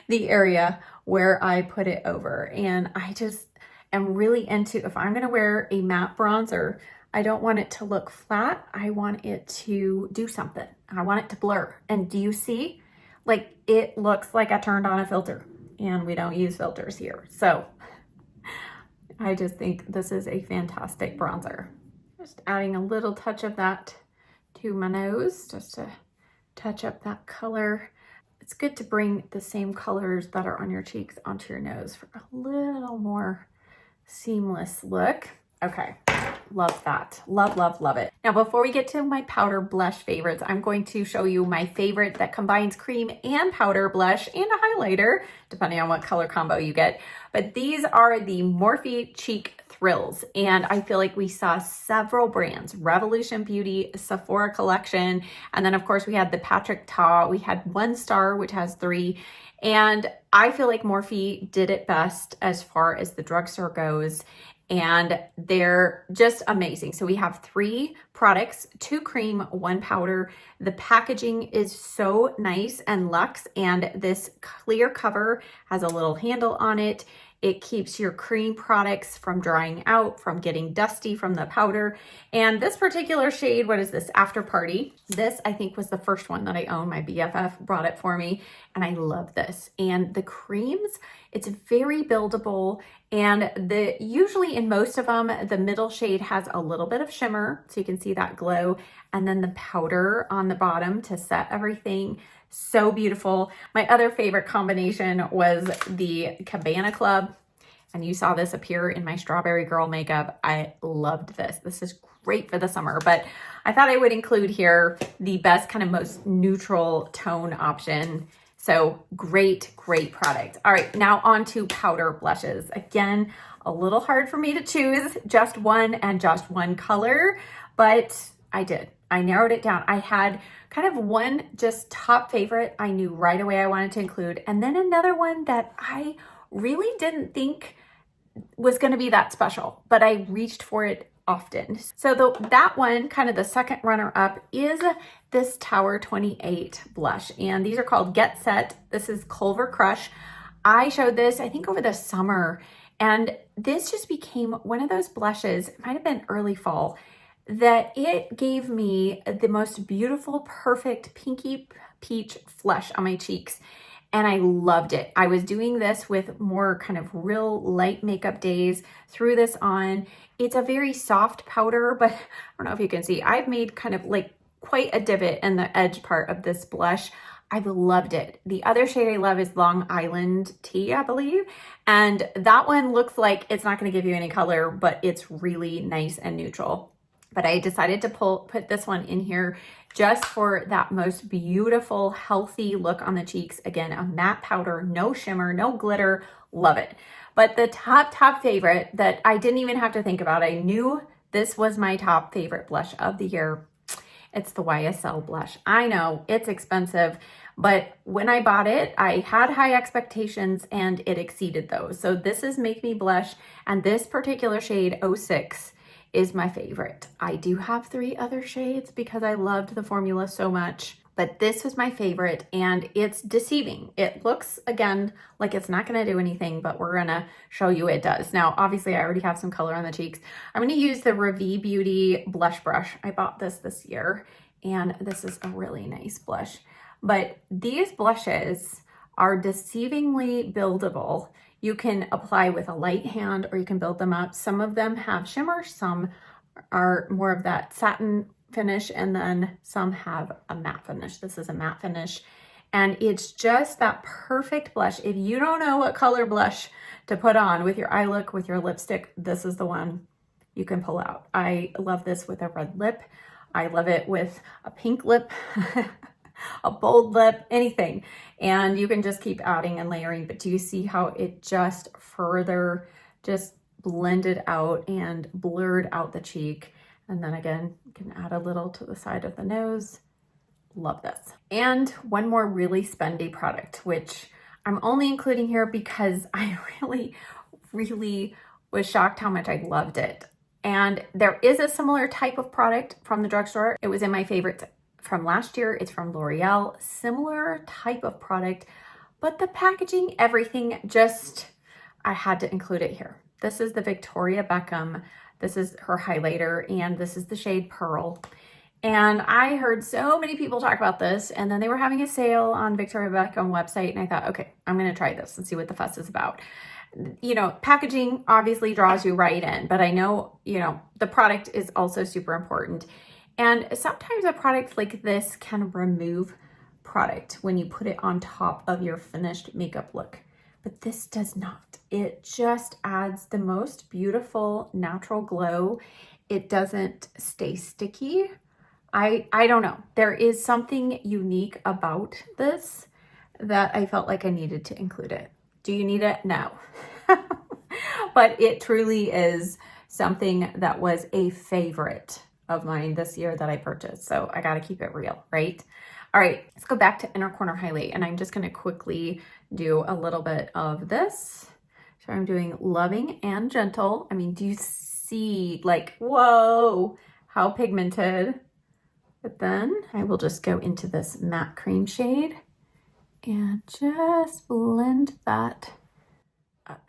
the area where I put it over? And I just am really into, if I'm gonna wear a matte bronzer, I don't want it to look flat. I want it to do something. I want it to blur. And do you see? Like, it looks like I turned on a filter, and we don't use filters here. So I just think this is a fantastic bronzer. Just adding a little touch of that to my nose just to touch up that color. It's good to bring the same colors that are on your cheeks onto your nose for a little more seamless look. Okay, love that. Love, love, love it. Now, before we get to my powder blush favorites, I'm going to show you my favorite that combines cream and powder blush and a highlighter, depending on what color combo you get. But these are the Morphe Cheek Thrills. And I feel like we saw several brands, Revolution Beauty, Sephora Collection, and then of course we had the Patrick Ta. We had One Star, which has 3. And I feel like Morphe did it best as far as the drugstore goes. And they're just amazing. So we have 3 products, 2 cream, 1 powder. The packaging is so nice and luxe, and this clear cover has a little handle on it. It keeps your cream products from drying out, from getting dusty from the powder. And this particular shade, what is this? After Party. This, I think, was the first one that I own. My BFF brought it for me, and I love this. And the creams, it's very buildable. And usually in most of them, the middle shade has a little bit of shimmer, so you can see that glow. And then the powder on the bottom to set everything. So beautiful. My other favorite combination was the Cabana Club, and you saw this appear in my Strawberry Girl makeup. I loved this. This is great for the summer, but I thought I would include here the best kind of most neutral tone option. So great, great product. All right, now on to powder blushes. Again, a little hard for me to choose just one and just one color, but I did. I narrowed it down. I had kind of one just top favorite I knew right away I wanted to include, and then another one that I really didn't think was going to be that special, but I reached for it often. So that one, kind of the second runner up, is this Tower 28 blush, and these are called Get Set. This is Culver Crush. I showed this, I think, over the summer, and this just became one of those blushes, it might have been early fall, that it gave me the most beautiful, perfect pinky peach flush on my cheeks. And I loved it. I was doing this with more kind of real light makeup days, threw this on. It's a very soft powder, but I don't know if you can see, I've made kind of like quite a divot in the edge part of this blush. I've loved it. The other shade I love is Long Island Tea, I believe. And that one looks like it's not going to give you any color, but it's really nice and neutral. But I decided to put this one in here just for that most beautiful, healthy look on the cheeks. Again, a matte powder, no shimmer, no glitter. Love it. But the top favorite that I didn't even have to think about, I knew this was my top favorite blush of the year. It's the YSL blush. I know it's expensive, but when I bought it, I had high expectations and it exceeded those. So this is Make Me Blush, and this particular shade 06 is my favorite. I do have 3 other shades because I loved the formula so much, but this was my favorite, and it's deceiving. It looks, again, like it's not gonna do anything, but we're gonna show you it does. Now, obviously I already have some color on the cheeks. I'm gonna use the Revie Beauty blush brush. I bought this year, and this is a really nice blush. But these blushes are deceivingly buildable. You can apply with a light hand or you can build them up. Some of them have shimmer, some are more of that satin finish, and then some have a matte finish. This is a matte finish, and it's just that perfect blush. If you don't know what color blush to put on with your eye look, with your lipstick, this is the one you can pull out. I love this with a red lip. I love it with a pink lip. A bold lip, anything. And you can just keep adding and layering, but do you see how it just further just blended out and blurred out the cheek? And then again, you can add a little to the side of the nose. Love this. And one more really spendy product, which I'm only including here because I really was shocked how much I loved it. And there is a similar type of product from the drugstore. It was in my favorites from last year. It's from L'Oreal, similar type of product, but the packaging, everything, just, I had to include it here. This is the Victoria Beckham. This is her highlighter, and this is the shade Pearl. And I heard so many people talk about this, and then they were having a sale on Victoria Beckham website, and I thought, okay, I'm gonna try this and see what the fuss is about. You know, packaging obviously draws you right in, but I know, you know, the product is also super important. And sometimes a product like this can remove product when you put it on top of your finished makeup look, but this does not. It just adds the most beautiful natural glow. It doesn't stay sticky. I don't know. There is something unique about this that I felt like I needed to include it. Do you need it? No. But it truly is something that was a favorite of mine this year that I purchased. So I got to keep it real, right? All right, let's go back to inner corner highlight, and I'm just going to quickly do a little bit of this. So I'm doing Loving and Gentle. I mean, do you see, like, whoa, how pigmented? But then I will just go into this matte cream shade and just blend that up.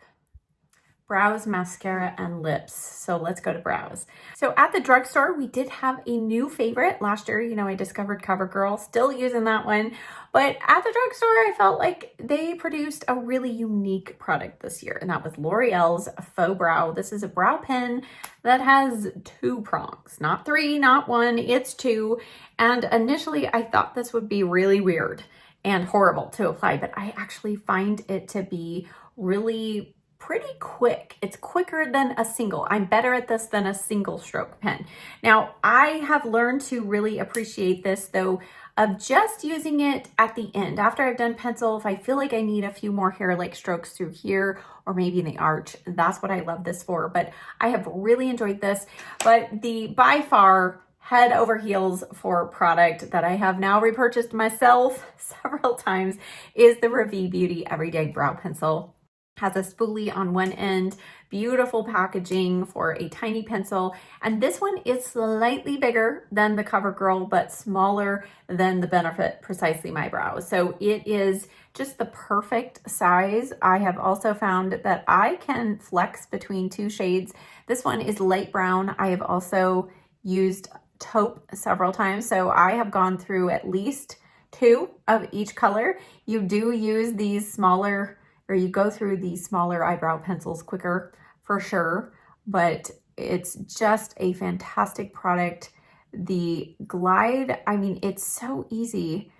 Brows, mascara, and lips. So let's go to brows. So at the drugstore, we did have a new favorite. Last year, you know, I discovered CoverGirl, still using that one. But at the drugstore, I felt like they produced a really unique product this year, and that was L'Oreal's Faux Brow. This is a brow pen that has 2 prongs, not 3, not 1, it's 2. And initially, I thought this would be really weird and horrible to apply, but I actually find it to be really pretty quick. It's quicker than a single. I'm better at this than a single stroke pen. Now, I have learned to really appreciate this though, of just using it at the end. After I've done pencil, if I feel like I need a few more hair-like strokes through here or maybe in the arch, that's what I love this for. But I have really enjoyed this. But the by far head over heels for product that I have now repurchased myself several times is the Revie Beauty Everyday Brow Pencil. Has a spoolie on one end, beautiful packaging for a tiny pencil. And this one is slightly bigger than the CoverGirl, but smaller than the Benefit Precisely My Brows. So it is just the perfect size. I have also found that I can flex between 2 shades. This one is light brown. I have also used taupe several times. So I have gone through at least 2 of each color. You do use these smaller, or you go through these smaller eyebrow pencils quicker for sure, but it's just a fantastic product. The glide, I mean, it's so easy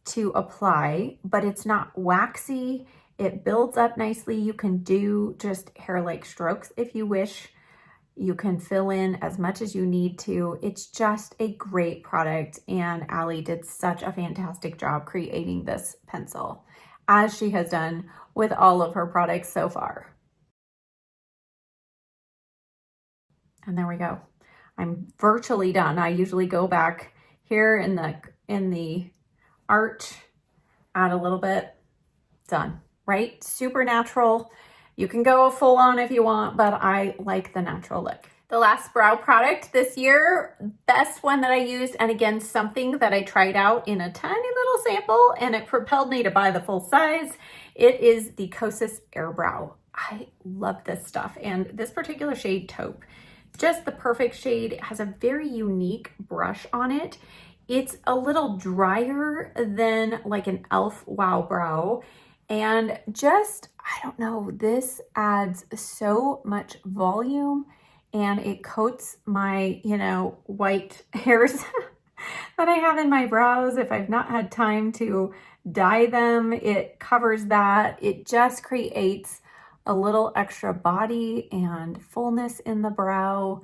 to apply, but it's not waxy. It builds up nicely. You can do just hair-like strokes if you wish. You can fill in as much as you need to. It's just a great product, and Allie did such a fantastic job creating this pencil, as she has done with all of her products so far. And there we go. I'm virtually done. I usually go back here in the arch, add a little bit, done, right? Super natural. You can go full on if you want, but I like the natural look. The last brow product this year, best one that I used, and again, something that I tried out in a tiny little sample and it propelled me to buy the full size. It is the Kosas Air Brow. I love this stuff, and this particular shade, Taupe, just the perfect shade. It has a very unique brush on it. It's a little drier than like an e.l.f. Wow Brow. And just, I don't know, this adds so much volume, and it coats my, white hairs that I have in my brows. If I've not had time to dye them, it covers that. It just creates a little extra body and fullness in the brow.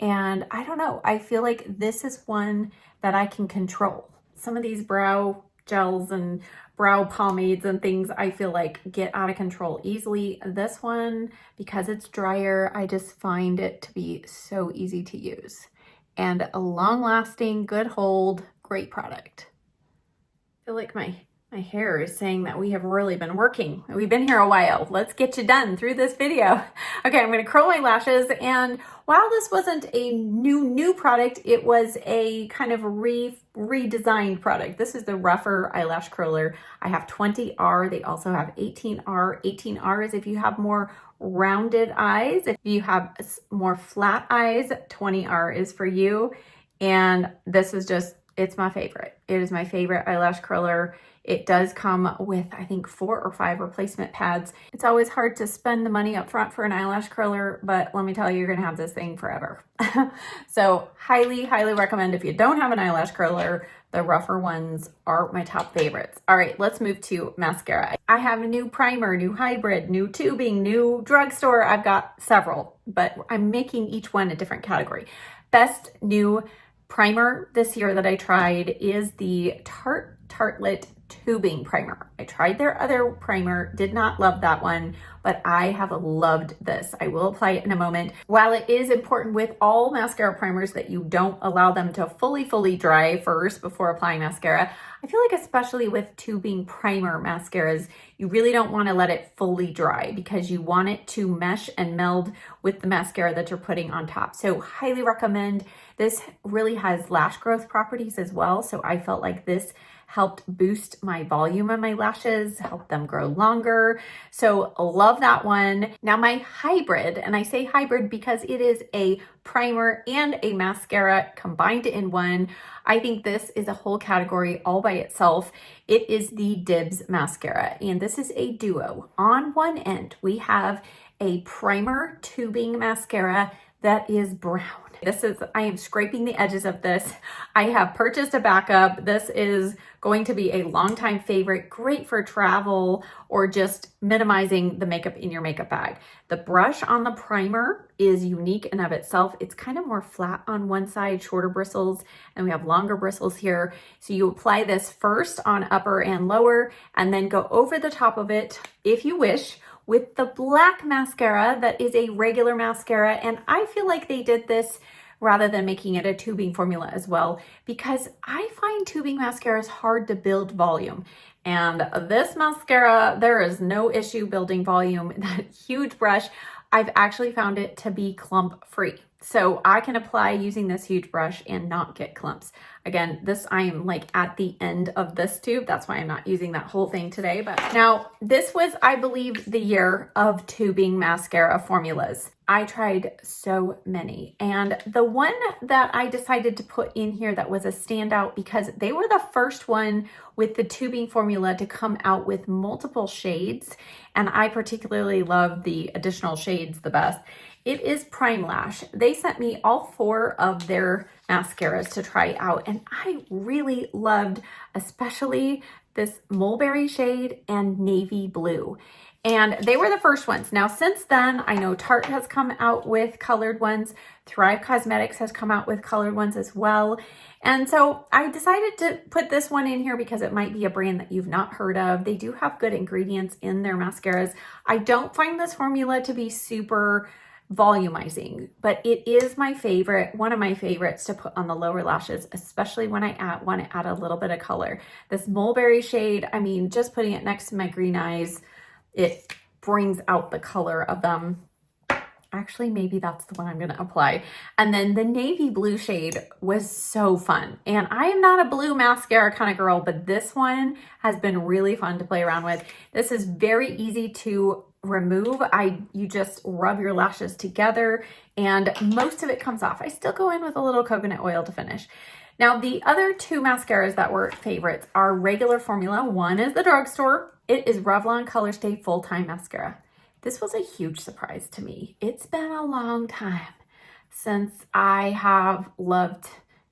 And I don't know, I feel like this is one that I can control. Some of these brow gels and brow pomades and things, I feel like get out of control easily. This one, because it's drier, I just find it to be so easy to use. And a long-lasting, good hold, great product. I feel like my hair is saying that we have really been working. We've been here a while. Let's get you done through this video. Okay, I'm gonna curl my lashes, and while this wasn't a new product, it was a kind of redesigned product. This is the rougher eyelash curler. I have 20R. They also have 18R. 18R is if you have more rounded eyes. If you have more flat eyes, 20R is for you. And this is just, it's my favorite. It is my favorite eyelash curler. It does come with, I think, 4 or 5 replacement pads. It's always hard to spend the money up front for an eyelash curler, but let me tell you, you're gonna have this thing forever. So highly, highly recommend. If you don't have an eyelash curler, the rougher ones are my top favorites. All right, let's move to mascara. I have a new primer, new hybrid, new tubing, new drugstore. I've got several, but I'm making each one a different category. Best new primer this year that I tried is the Tartelette tubing primer. I tried their other primer, did not love that one, but I have loved this. I will apply it in a moment. While it is important with all mascara primers that you don't allow them to fully dry first before applying mascara, I feel like especially with tubing primer mascaras, you really don't want to let it fully dry because you want it to mesh and meld with the mascara that you're putting on top. So highly recommend. This really has lash growth properties as well. So I felt like this helped boost my volume of my lashes, help them grow longer. So love that one. Now my hybrid, and I say hybrid because it is a primer and a mascara combined in one. I think this is a whole category all by itself. It is the Dibs mascara, and this is a duo. On one end, we have a primer tubing mascara that is brown. I am scraping the edges of this. I have purchased a backup. This is going to be a longtime favorite, great for travel or just minimizing the makeup in your makeup bag. The brush on the primer is unique in of itself. It's kind of more flat on one side, shorter bristles, and we have longer bristles here. So you apply this first on upper and lower, and then go over the top of it, if you wish, with the black mascara that is a regular mascara. And I feel like they did this rather than making it a tubing formula as well, because I find tubing mascaras hard to build volume. And this mascara, there is no issue building volume. That huge brush, I've actually found it to be clump free. So I can apply using this huge brush and not get clumps. Again, this, I am like at the end of this tube. That's why I'm not using that whole thing today. But now this was, I believe, the year of tubing mascara formulas. I tried so many. And the one that I decided to put in here that was a standout because they were the first one with the tubing formula to come out with multiple shades. And I particularly love the additional shades the best, It is Prime Lash. They sent me all 4 of their mascaras to try out, and I really loved especially this mulberry shade and navy blue. And they were the first ones. Now, since then, I know Tarte has come out with colored ones. Thrive Cosmetics has come out with colored ones as well. And so I decided to put this one in here because it might be a brand that you've not heard of. They do have good ingredients in their mascaras. I don't find this formula to be super volumizing, but it is my favorite, one of my favorites to put on the lower lashes, especially when I want to add a little bit of color. This mulberry shade, I mean, just putting it next to my green eyes, it brings out the color of them. Actually, maybe that's the one I'm going to apply. And then the navy blue shade was so fun. And I am not a blue mascara kind of girl, but this one has been really fun to play around with. This is very easy to remove. You just rub your lashes together and most of it comes off. I still go in with a little coconut oil to finish. Now, the other 2 mascaras that were favorites are regular formula. One is the drugstore. It is Revlon Color Stay Full-Time Mascara. This was a huge surprise to me. It's been a long time since I have loved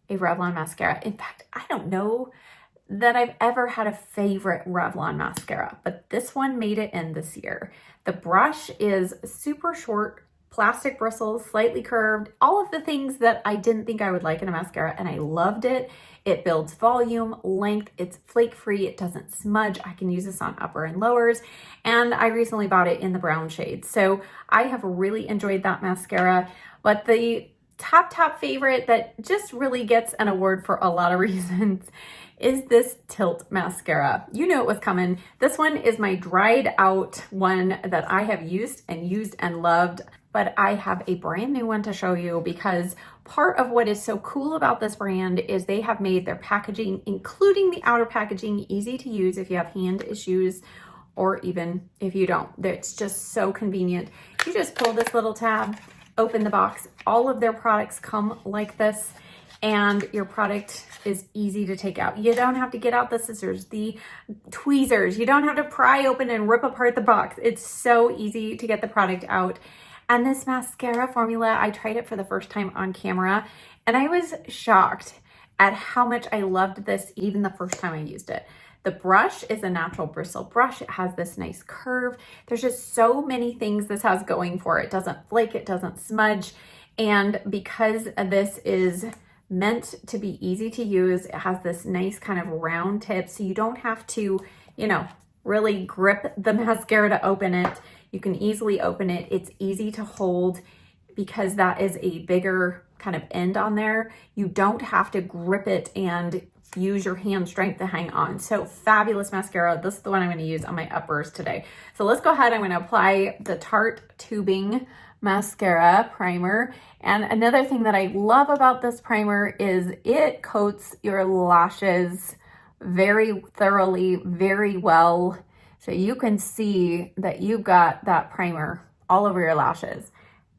a Revlon mascara. In fact, I don't know that I've ever had a favorite Revlon mascara, but this one made it in this year. The brush is super short, plastic bristles, slightly curved, all of the things that I didn't think I would like in a mascara, and I loved it. It builds volume, length, it's flake-free, it doesn't smudge. I can use this on upper and lowers, and I recently bought it in the brown shade. So I have really enjoyed that mascara, but the top favorite that just really gets an award for a lot of reasons is this Tilt mascara. You know it was coming. This one is my dried out one that I have used and loved, but I have a brand new one to show you because part of what is so cool about this brand is they have made their packaging, including the outer packaging, easy to use if you have hand issues or even if you don't. It's just so convenient. You just pull this little tab, open the box. All of their products come like this, and your product is easy to take out. You don't have to get out the scissors, the tweezers. You don't have to pry open and rip apart the box. It's so easy to get the product out. And this mascara formula, I tried it for the first time on camera, and I was shocked at how much I loved this even the first time I used it. The brush is a natural bristle brush. It has this nice curve. There's just so many things this has going for it. It doesn't flake, it doesn't smudge. And because this is meant to be easy to use, it has this nice kind of round tip, so you don't have to, really grip the mascara to open it. You can easily open it. It's easy to hold because that is a bigger kind of end on there. You don't have to grip it and use your hand strength to hang on. So fabulous mascara. This is the one I'm going to use on my uppers today. So let's go ahead. I'm going to apply the Tarte Tubing Mascara Primer. And another thing that I love about this primer is it coats your lashes very thoroughly, very well. So you can see that you've got that primer all over your lashes,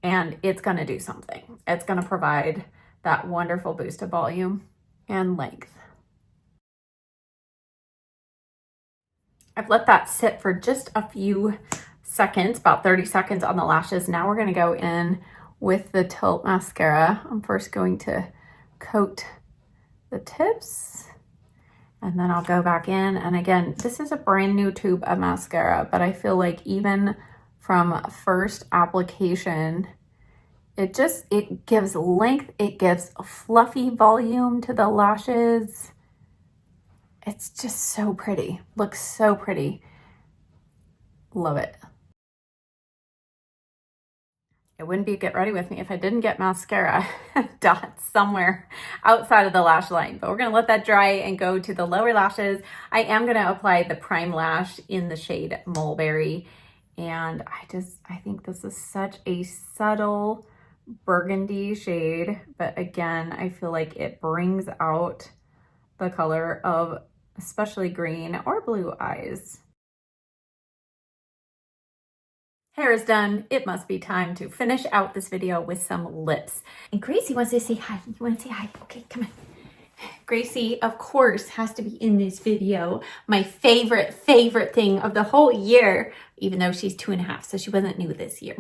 and it's going to do something. It's going to provide that wonderful boost of volume and length. I've let that sit for just a few seconds, about 30 seconds on the lashes. Now we're going to go in with the Tilt mascara. I'm first going to coat the tips, and then I'll go back in. And again, this is a brand new tube of mascara, but I feel like even from first application, it gives length, it gives a fluffy volume to the lashes. It's just so pretty, looks so pretty. Love it. It wouldn't be Get Ready With Me if I didn't get mascara dots somewhere outside of the lash line. But we're going to let that dry and go to the lower lashes. I am going to apply the Prime Lash in the shade Mulberry. And I think this is such a subtle burgundy shade. But again, I feel like it brings out the color of especially green or blue eyes. Hair is done. It must be time to finish out this video with some lips. And Gracie wants to say hi. You want to say hi? Okay, come on. Gracie, of course, has to be in this video. My favorite thing of the whole year, even though she's 2.5, so she wasn't new this year.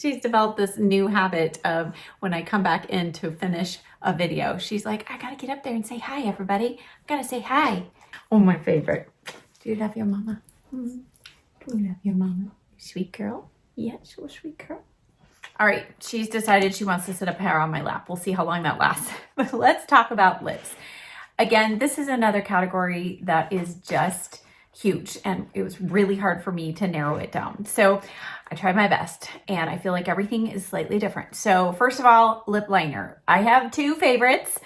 She's developed this new habit of when I come back in to finish a video, she's like, I gotta get up there and say hi, everybody. I gotta say hi. Oh, my favorite. Do you love your mama? Do you love your mama? Sweet girl. Yeah, she's a sweet girl. All right, she's decided she wants to sit up here on my lap. We'll see how long that lasts. But let's talk about lips. Again, this is another category that is just huge, and it was really hard for me to narrow it down. So I tried my best, and I feel like everything is slightly different. So first of all, lip liner. I have two favorites,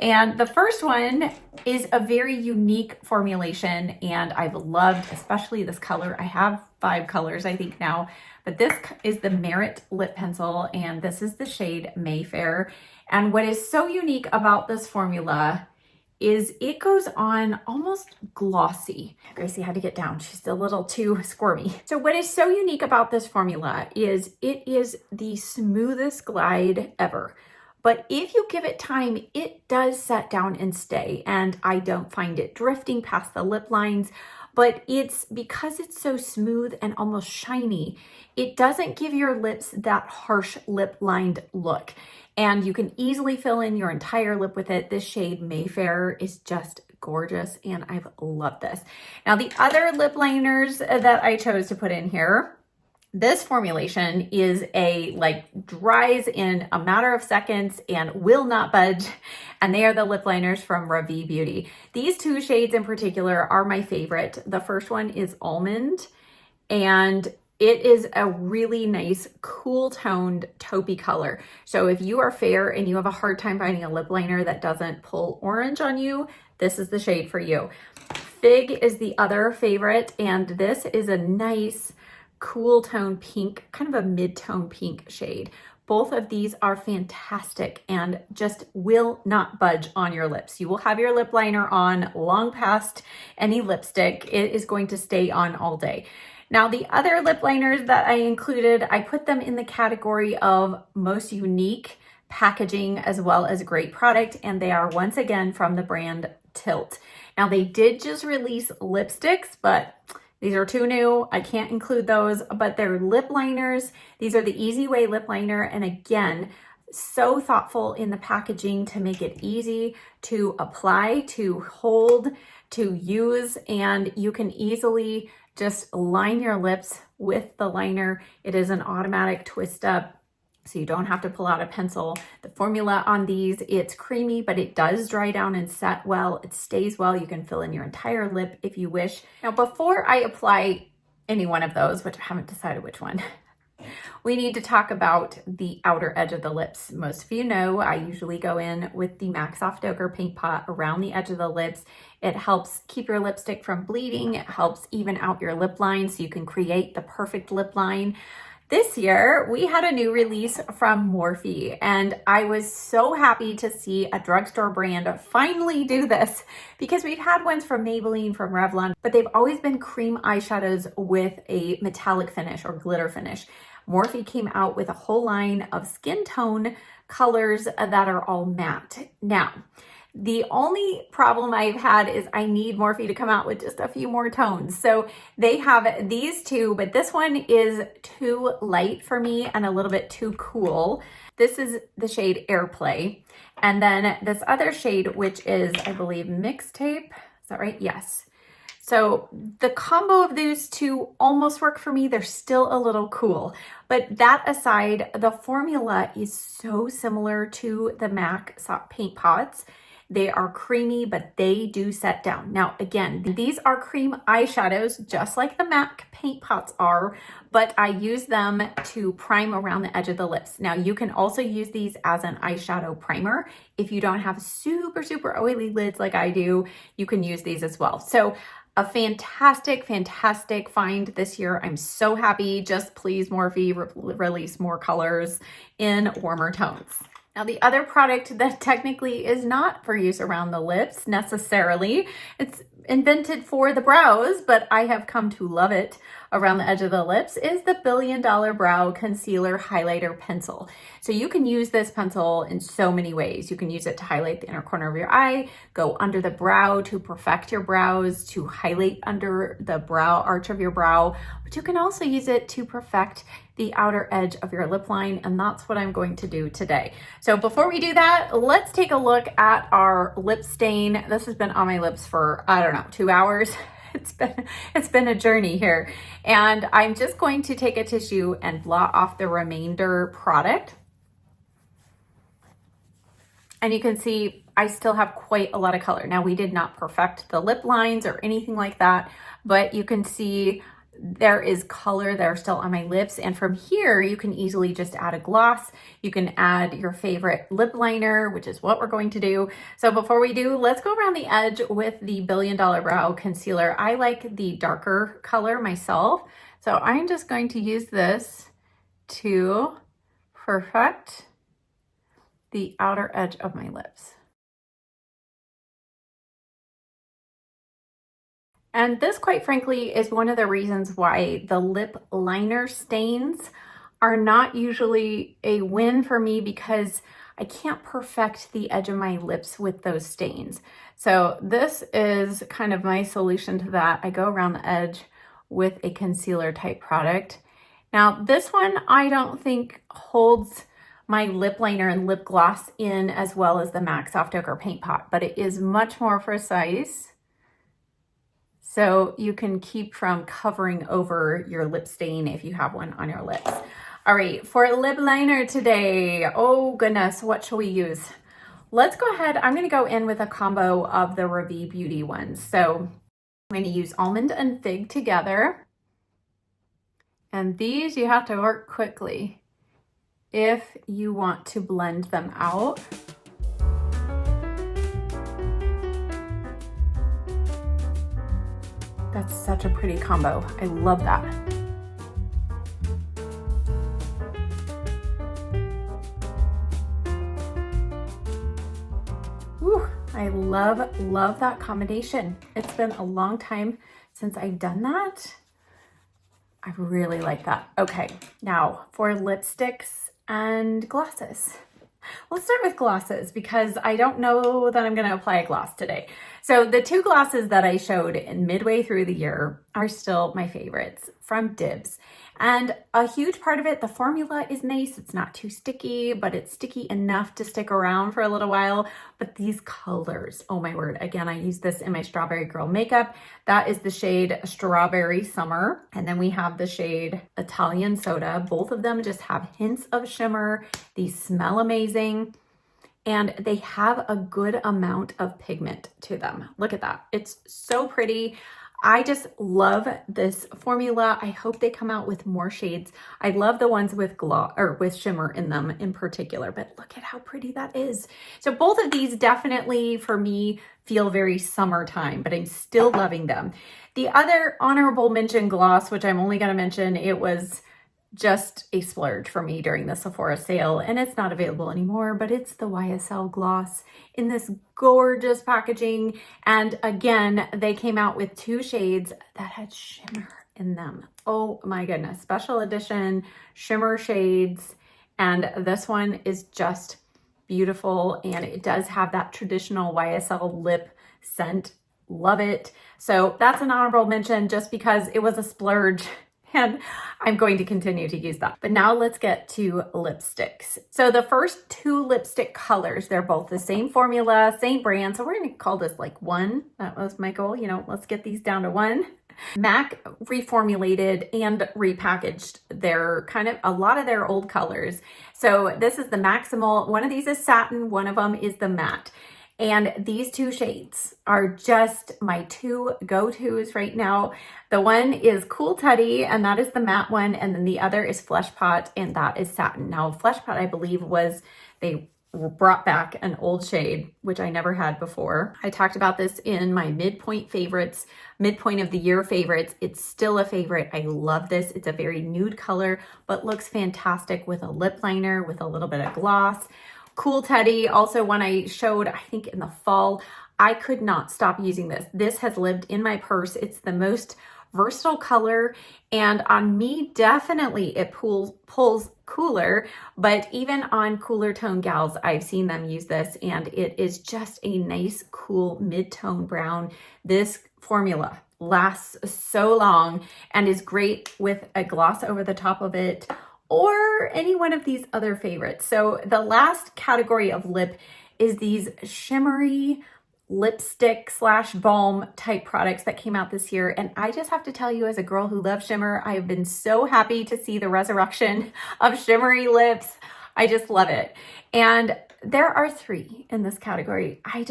and the first one is a very unique formulation, and I've loved especially this color. I have 5 colors, I think now, but this is the Merit Lip Pencil, and this is the shade Mayfair. And what is so unique about this formula is it goes on almost glossy. Gracie had to get down. She's a little too squirmy. So what is so unique about this formula is it is the smoothest glide ever. But if you give it time, it does set down and stay. And I don't find it drifting past the lip lines, but it's because it's so smooth and almost shiny, it doesn't give your lips that harsh lip lined look. And you can easily fill in your entire lip with it. This shade Mayfair is just gorgeous, and I've loved this. Now, the other lip liners that I chose to put in here, this formulation is dries in a matter of seconds and will not budge. And they are the lip liners from Ravi Beauty. These 2 shades in particular are my favorite. The first one is Almond, and it is a really nice, cool toned taupey color. So if you are fair and you have a hard time finding a lip liner that doesn't pull orange on you, this is the shade for you. Fig is the other favorite, and this is a nice, cool tone pink, kind of a mid-tone pink shade. Both of these are fantastic and just will not budge on your lips. You will have your lip liner on long past any lipstick. It is going to stay on all day. Now, the other lip liners that I included, I put them in the category of most unique packaging as well as great product, and they are once again from the brand Tilt. Now, they did just release lipsticks, but these are too new. I can't include those, but they're lip liners. These are the Easy Way lip liner, and again, so thoughtful in the packaging to make it easy to apply, to hold, to use, and you can easily just line your lips with the liner. It is an automatic twist up, so you don't have to pull out a pencil. The formula on these, it's creamy, but it does dry down and set well. It stays well. You can fill in your entire lip if you wish. Now, before I apply any one of those, which I haven't decided which one, we need to talk about the outer edge of the lips. Most of you know I usually go in with the MAC Soft Ochre Paint Pot around the edge of the lips. It helps keep your lipstick from bleeding. It helps even out your lip line so you can create the perfect lip line. This year, we had a new release from Morphe, and I was so happy to see a drugstore brand finally do this, because we've had ones from Maybelline, from Revlon, but they've always been cream eyeshadows with a metallic finish or glitter finish. Morphe came out with a whole line of skin tone colors that are all matte. Now, the only problem I've had is I need Morphe to come out with just a few more tones. So they have these 2, but this one is too light for me and a little bit too cool. This is the shade Airplay. And then this other shade, which is, I believe, Mixtape. Is that right? Yes. So the combo of those 2 almost work for me. They're still a little cool. But that aside, the formula is so similar to the MAC Soft Paint Pots. They are creamy, but they do set down. Now, again, these are cream eyeshadows, just like the MAC Paint Pots are, but I use them to prime around the edge of the lips. Now, you can also use these as an eyeshadow primer. If you don't have super, super oily lids like I do, you can use these as well. So a fantastic, fantastic find this year. I'm so happy. Just please, Morphe, release more colors in warmer tones. Now, the other product that technically is not for use around the lips necessarily, it's invented for the brows, but I have come to love it around the edge of the lips is the Billion Dollar Brow Concealer Highlighter Pencil. So you can use this pencil in so many ways. You can use it to highlight the inner corner of your eye, go under the brow to perfect your brows, to highlight under the brow arch of your brow, but you can also use it to perfect the outer edge of your lip line, and that's what I'm going to do today. So before we do that, let's take a look at our lip stain. This has been on my lips for, I don't know, 2 hours. It's been a journey here. And I'm just going to take a tissue and blot off the remainder product. And you can see I still have quite a lot of color. Now, we did not perfect the lip lines or anything like that, but you can see there is color there still on my lips. And from here, you can easily just add a gloss. You can add your favorite lip liner, which is what we're going to do. So before we do, let's go around the edge with the Billion Dollar Brow Concealer. I like the darker color myself. So I'm just going to use this to perfect the outer edge of my lips. And this, quite frankly, is one of the reasons why the lip liner stains are not usually a win for me, because I can't perfect the edge of my lips with those stains. So this is kind of my solution to that. I go around the edge with a concealer type product. Now, this one I don't think holds my lip liner and lip gloss in as well as the MAC Soft Ochre Paint Pot, but it is much more precise. So you can keep from covering over your lip stain if you have one on your lips. All right, for lip liner today, oh goodness, what shall we use? Let's go ahead, I'm gonna go in with a combo of the Revie Beauty ones. So I'm gonna use Almond and Fig together. And these you have to work quickly if you want to blend them out. That's such a pretty combo. I love that. Whew, I love that combination. It's been a long time since I've done that. I really like that. Okay, now for lipsticks and glosses. Let's start with glosses because I don't know that I'm going to apply a gloss today. So the two glosses that I showed in midway through the year are still my favorites from Dibs. And a huge part of it, the formula is nice. It's not too sticky, but it's sticky enough to stick around for a little while. But these colors, oh my word. Again, I use this in my Strawberry Girl makeup. That is the shade Strawberry Summer. And then we have the shade Italian Soda. Both of them just have hints of shimmer. These smell amazing. And they have a good amount of pigment to them. Look at that. It's so pretty. I just love this formula. I hope they come out with more shades. I love the ones with gloss or with shimmer in them in particular, but look at how pretty that is. So both of these definitely for me feel very summertime, but I'm still loving them. The other honorable mention gloss, which I'm only going to mention, it was just a splurge for me during the Sephora sale, and it's not available anymore, but it's the YSL gloss in this gorgeous packaging. And again, they came out with two shades that had shimmer in them. Oh my goodness, special edition shimmer shades. And this one is just beautiful, and it does have that traditional YSL lip scent. Love it. So that's an honorable mention just because it was a splurge. And I'm going to continue to use that. But now let's get to lipsticks. So the first two lipstick colors, they're both the same formula, same brand. So we're going to call this like one. That was my goal. You know, let's get these down to one. MAC reformulated and repackaged their kind of a lot of their old colors. So this is the Maximal. One of these is satin. One of them is the matte. And these two shades are just my two go-tos right now. The one is Cool Teddy, and that is the matte one. And then the other is Flesh Pot, and that is satin. Now, Flesh Pot, I believe, they brought back an old shade, which I never had before. I talked about this in my midpoint favorites, midpoint of the year favorites. It's still a favorite. I love this. It's a very nude color, but looks fantastic with a lip liner, with a little bit of gloss. Cool Teddy, also one I showed, I think in the fall. I could not stop using this. This has lived in my purse. It's the most versatile color, and on me, definitely it pulls cooler, but even on cooler tone gals, I've seen them use this, and it is just a nice, cool mid-tone brown. This formula lasts so long and is great with a gloss over the top of it, or any one of these other favorites. So the last category of lip is these shimmery lipstick slash balm type products that came out this year. And I just have to tell you, as a girl who loves shimmer, I have been so happy to see the resurrection of shimmery lips. I just love it. And there are 3 in this category. I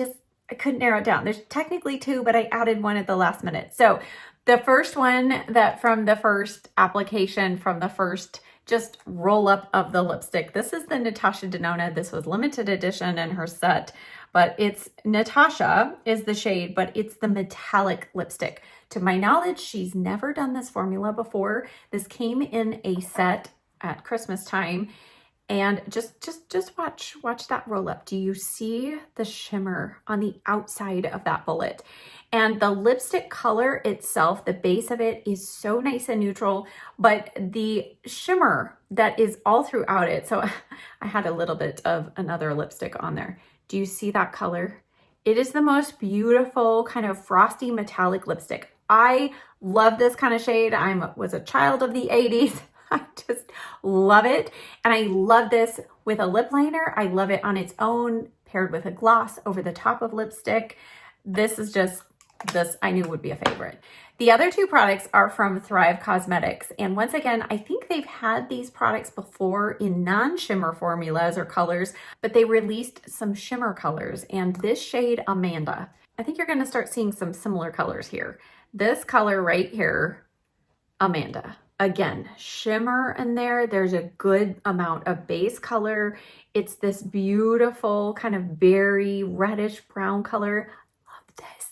couldn't narrow it down. There's technically 2, but I added one at the last minute. So the first one, that from the first application, from the first just roll up of the lipstick, this is the Natasha Denona. This was limited edition in her set, but it's Natasha is the shade, but it's the metallic lipstick. To my knowledge, she's never done this formula before. This came in a set at Christmas time, and just watch that roll up. Do you see the shimmer on the outside of that bullet? And the lipstick color itself, the base of it is so nice and neutral, but the shimmer that is all throughout it. So I had a little bit of another lipstick on there. Do you see that color? It is the most beautiful kind of frosty metallic lipstick. I love this kind of shade. I was a child of the 80s. I just love it. And I love this with a lip liner. I love it on its own, paired with a gloss over the top of lipstick. This is just, this I knew would be a favorite. The other 2 products are from Thrive Cosmetics. And once again, I think they've had these products before in non-shimmer formulas or colors, but they released some shimmer colors. And this shade, Amanda, I think you're gonna start seeing some similar colors here. This color right here, Amanda. Again, shimmer in there. There's a good amount of base color. It's this beautiful kind of berry reddish brown color. Love this.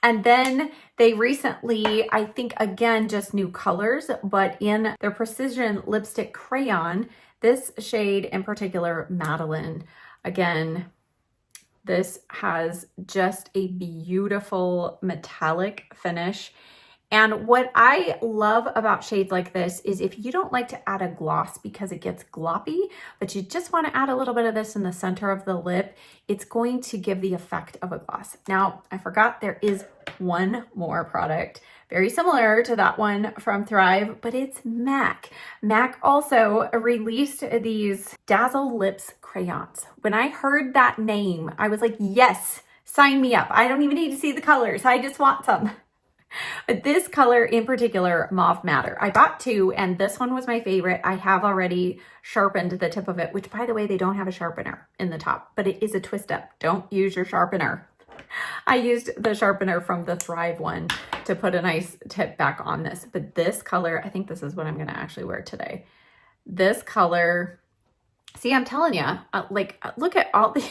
And then they recently, I think again, just new colors, but in their Precision Lipstick Crayon, this shade in particular, Madeline, again, this has just a beautiful metallic finish. And what I love about shades like this is if you don't like to add a gloss because it gets gloppy, but you just want to add a little bit of this in the center of the lip, it's going to give the effect of a gloss. Now, I forgot there is one more product very similar to that one from Thrive, but it's MAC. MAC also released these Dazzle Lips crayons. When I heard that name, I was like, yes, sign me up. I don't even need to see the colors. I just want some. But this color in particular, Mauve Matter, I bought 2, and this one was my favorite. I have already sharpened the tip of it, which, by the way, they don't have a sharpener in the top, but it is a twist up. Don't use your sharpener. I used the sharpener from the Thrive one to put a nice tip back on this. But this color, I think this is what I'm going to actually wear today. This color, see, I'm telling you, like, look at all these.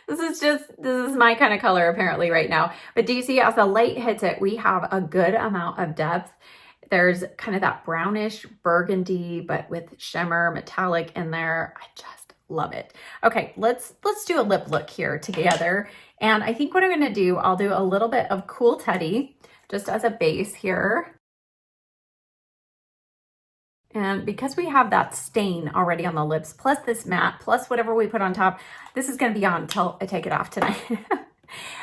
This is my kind of color apparently right now. But do you see, as the light hits it, we have a good amount of depth. There's kind of that brownish burgundy, but with shimmer metallic in there. I just love it. Okay, let's do a lip look here together. And I think what I'm gonna do, I'll do a little bit of Cool Teddy just as a base here. And because we have that stain already on the lips, plus this matte, plus whatever we put on top, this is going to be on until I take it off tonight.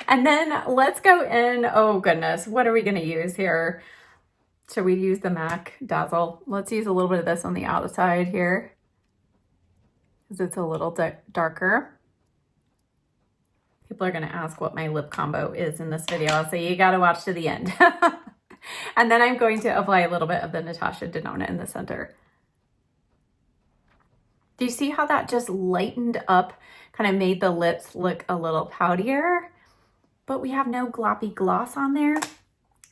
And then let's go in. Oh goodness, what are we going to use here? Should we use the MAC Dazzle? Let's use a little bit of this on the outside here, because it's a little darker. People are going to ask what my lip combo is in this video, so you got to watch to the end. And then I'm going to apply a little bit of the Natasha Denona in the center. Do you see how that just lightened up, kind of made the lips look a little poutier? But we have no gloppy gloss on there.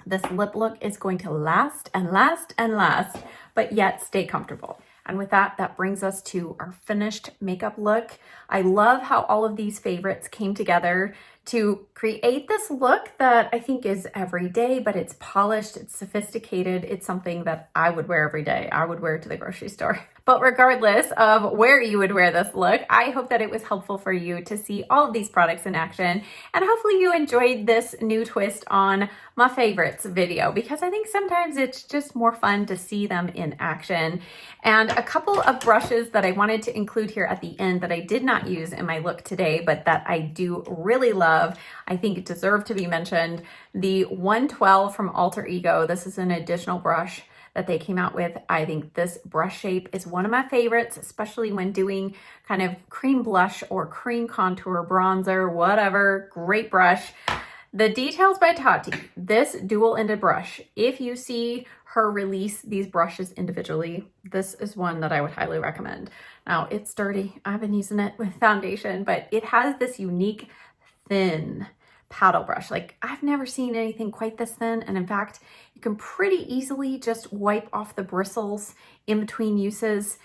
This lip look is going to last and last and last, but yet stay comfortable. And with that, that brings us to our finished makeup look. I love how all of these favorites came together to create this look that I think is everyday, but it's polished, it's sophisticated. It's something that I would wear every day. I would wear to the grocery store. But regardless of where you would wear this look, I hope that it was helpful for you to see all of these products in action. And hopefully you enjoyed this new twist on my favorites video, because I think sometimes it's just more fun to see them in action. And a couple of brushes that I wanted to include here at the end that I did not use in my look today, but that I do really love, I think it deserved to be mentioned. The 112 from Alter Ego. This is an additional brush that they came out with. I think this brush shape is one of my favorites, especially when doing kind of cream blush or cream contour, bronzer, whatever. Great brush. The Details by Tati, this dual-ended brush. If you see her release these brushes individually, this is one that I would highly recommend. Now, it's sturdy. I've been using it with foundation, but it has this unique thin paddle brush. Like, I've never seen anything quite this thin. And in fact, you can pretty easily just wipe off the bristles in between uses.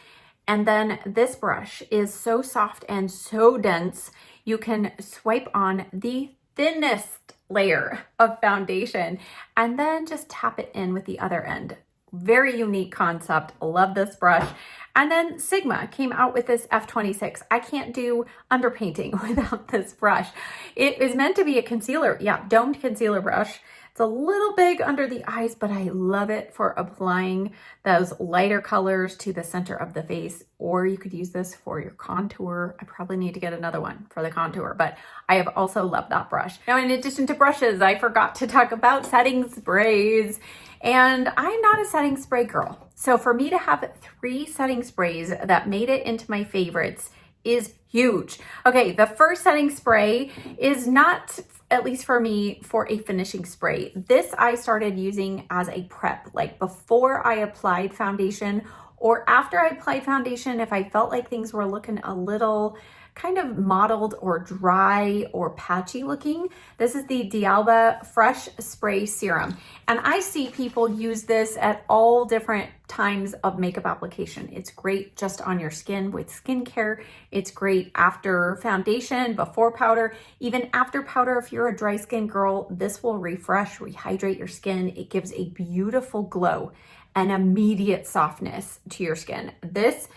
And then this brush is so soft and so dense, you can swipe on the thinnest layer of foundation and then just tap it in with the other end. Very unique concept. Love this brush. And then Sigma came out with this F26. I can't do underpainting without this brush. It is meant to be a concealer, domed concealer brush. It's a little big under the eyes, but I love it for applying those lighter colors to the center of the face, or you could use this for your contour. I probably need to get another one for the contour, but I have also loved that brush. Now, in addition to brushes, I forgot to talk about setting sprays, and I'm not a setting spray girl. So for me to have 3 setting sprays that made it into my favorites is huge. Okay, the first setting spray is not, at least for me, for a finishing spray. This I started using as a prep, like before I applied foundation or after I applied foundation, if I felt like things were looking a little kind of mottled or dry or patchy looking. This is the D'Alba Fresh Spray Serum. And I see people use this at all different times of makeup application. It's great just on your skin with skincare. It's great after foundation, before powder, even after powder. If you're a dry skin girl, this will refresh, rehydrate your skin. It gives a beautiful glow and immediate softness to your skin. This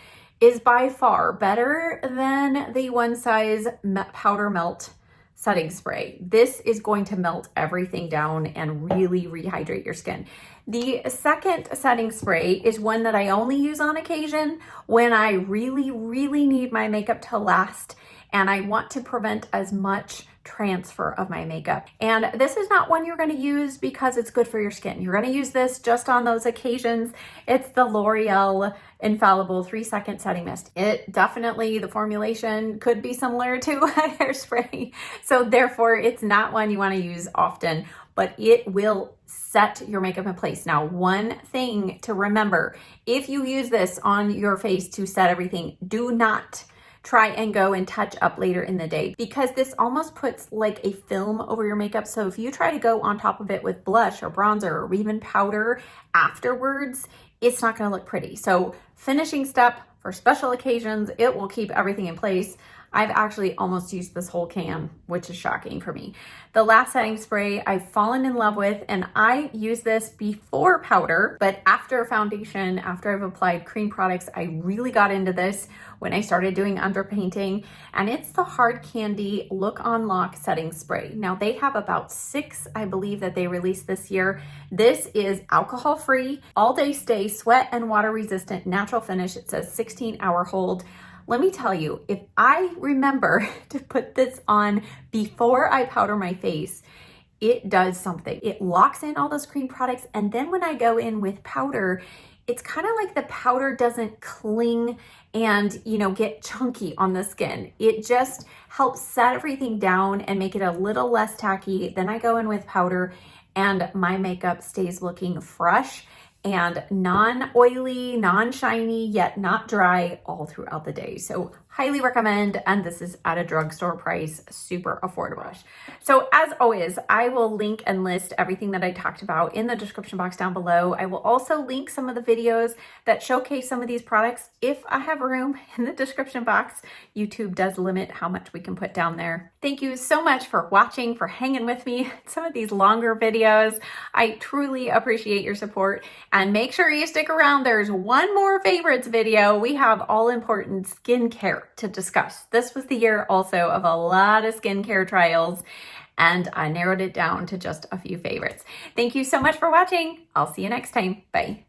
is by far better than the One Size Powder Melt setting spray. This is going to melt everything down and really rehydrate your skin. The second setting spray is one that I only use on occasion when I really, really need my makeup to last and I want to prevent as much transfer of my makeup. And this is not one you're going to use because it's good for your skin. You're going to use this just on those occasions. It's the L'Oreal Infallible 3-Second Setting Mist. It definitely, the formulation could be similar to a hairspray. So therefore, it's not one you want to use often, but it will set your makeup in place. Now, one thing to remember, if you use this on your face to set everything, do not try and go and touch up later in the day, because this almost puts like a film over your makeup. So if you try to go on top of it with blush or bronzer or even powder afterwards, it's not going to look pretty. So finishing step for special occasions, it will keep everything in place. I've actually almost used this whole can, which is shocking for me. The last setting spray I've fallen in love with, and I use this before powder, but after foundation, after I've applied cream products, I really got into this when I started doing underpainting, and it's the Hard Candy Look on Lock setting spray. Now they have about 6, I believe, that they released this year. This is alcohol-free, all-day stay, sweat and water resistant, natural finish. It says 16-hour hold. Let me tell you, if I remember to put this on before I powder my face, it does something. It locks in all those cream products, and then when I go in with powder, it's kind of like the powder doesn't cling and, get chunky on the skin. It just helps set everything down and make it a little less tacky. Then I go in with powder and my makeup stays looking fresh and non-oily, non-shiny, yet not dry all throughout the day. So highly recommend, and this is at a drugstore price, super affordable. So as always, I will link and list everything that I talked about in the description box down below. I will also link some of the videos that showcase some of these products if I have room in the description box. YouTube does limit how much we can put down there. Thank you so much for watching, for hanging with me in some of these longer videos. I truly appreciate your support, and make sure you stick around. There's one more favorites video. We have all important skincare to discuss. This was the year also of a lot of skincare trials, and I narrowed it down to just a few favorites. Thank you so much for watching. I'll see you next time. Bye.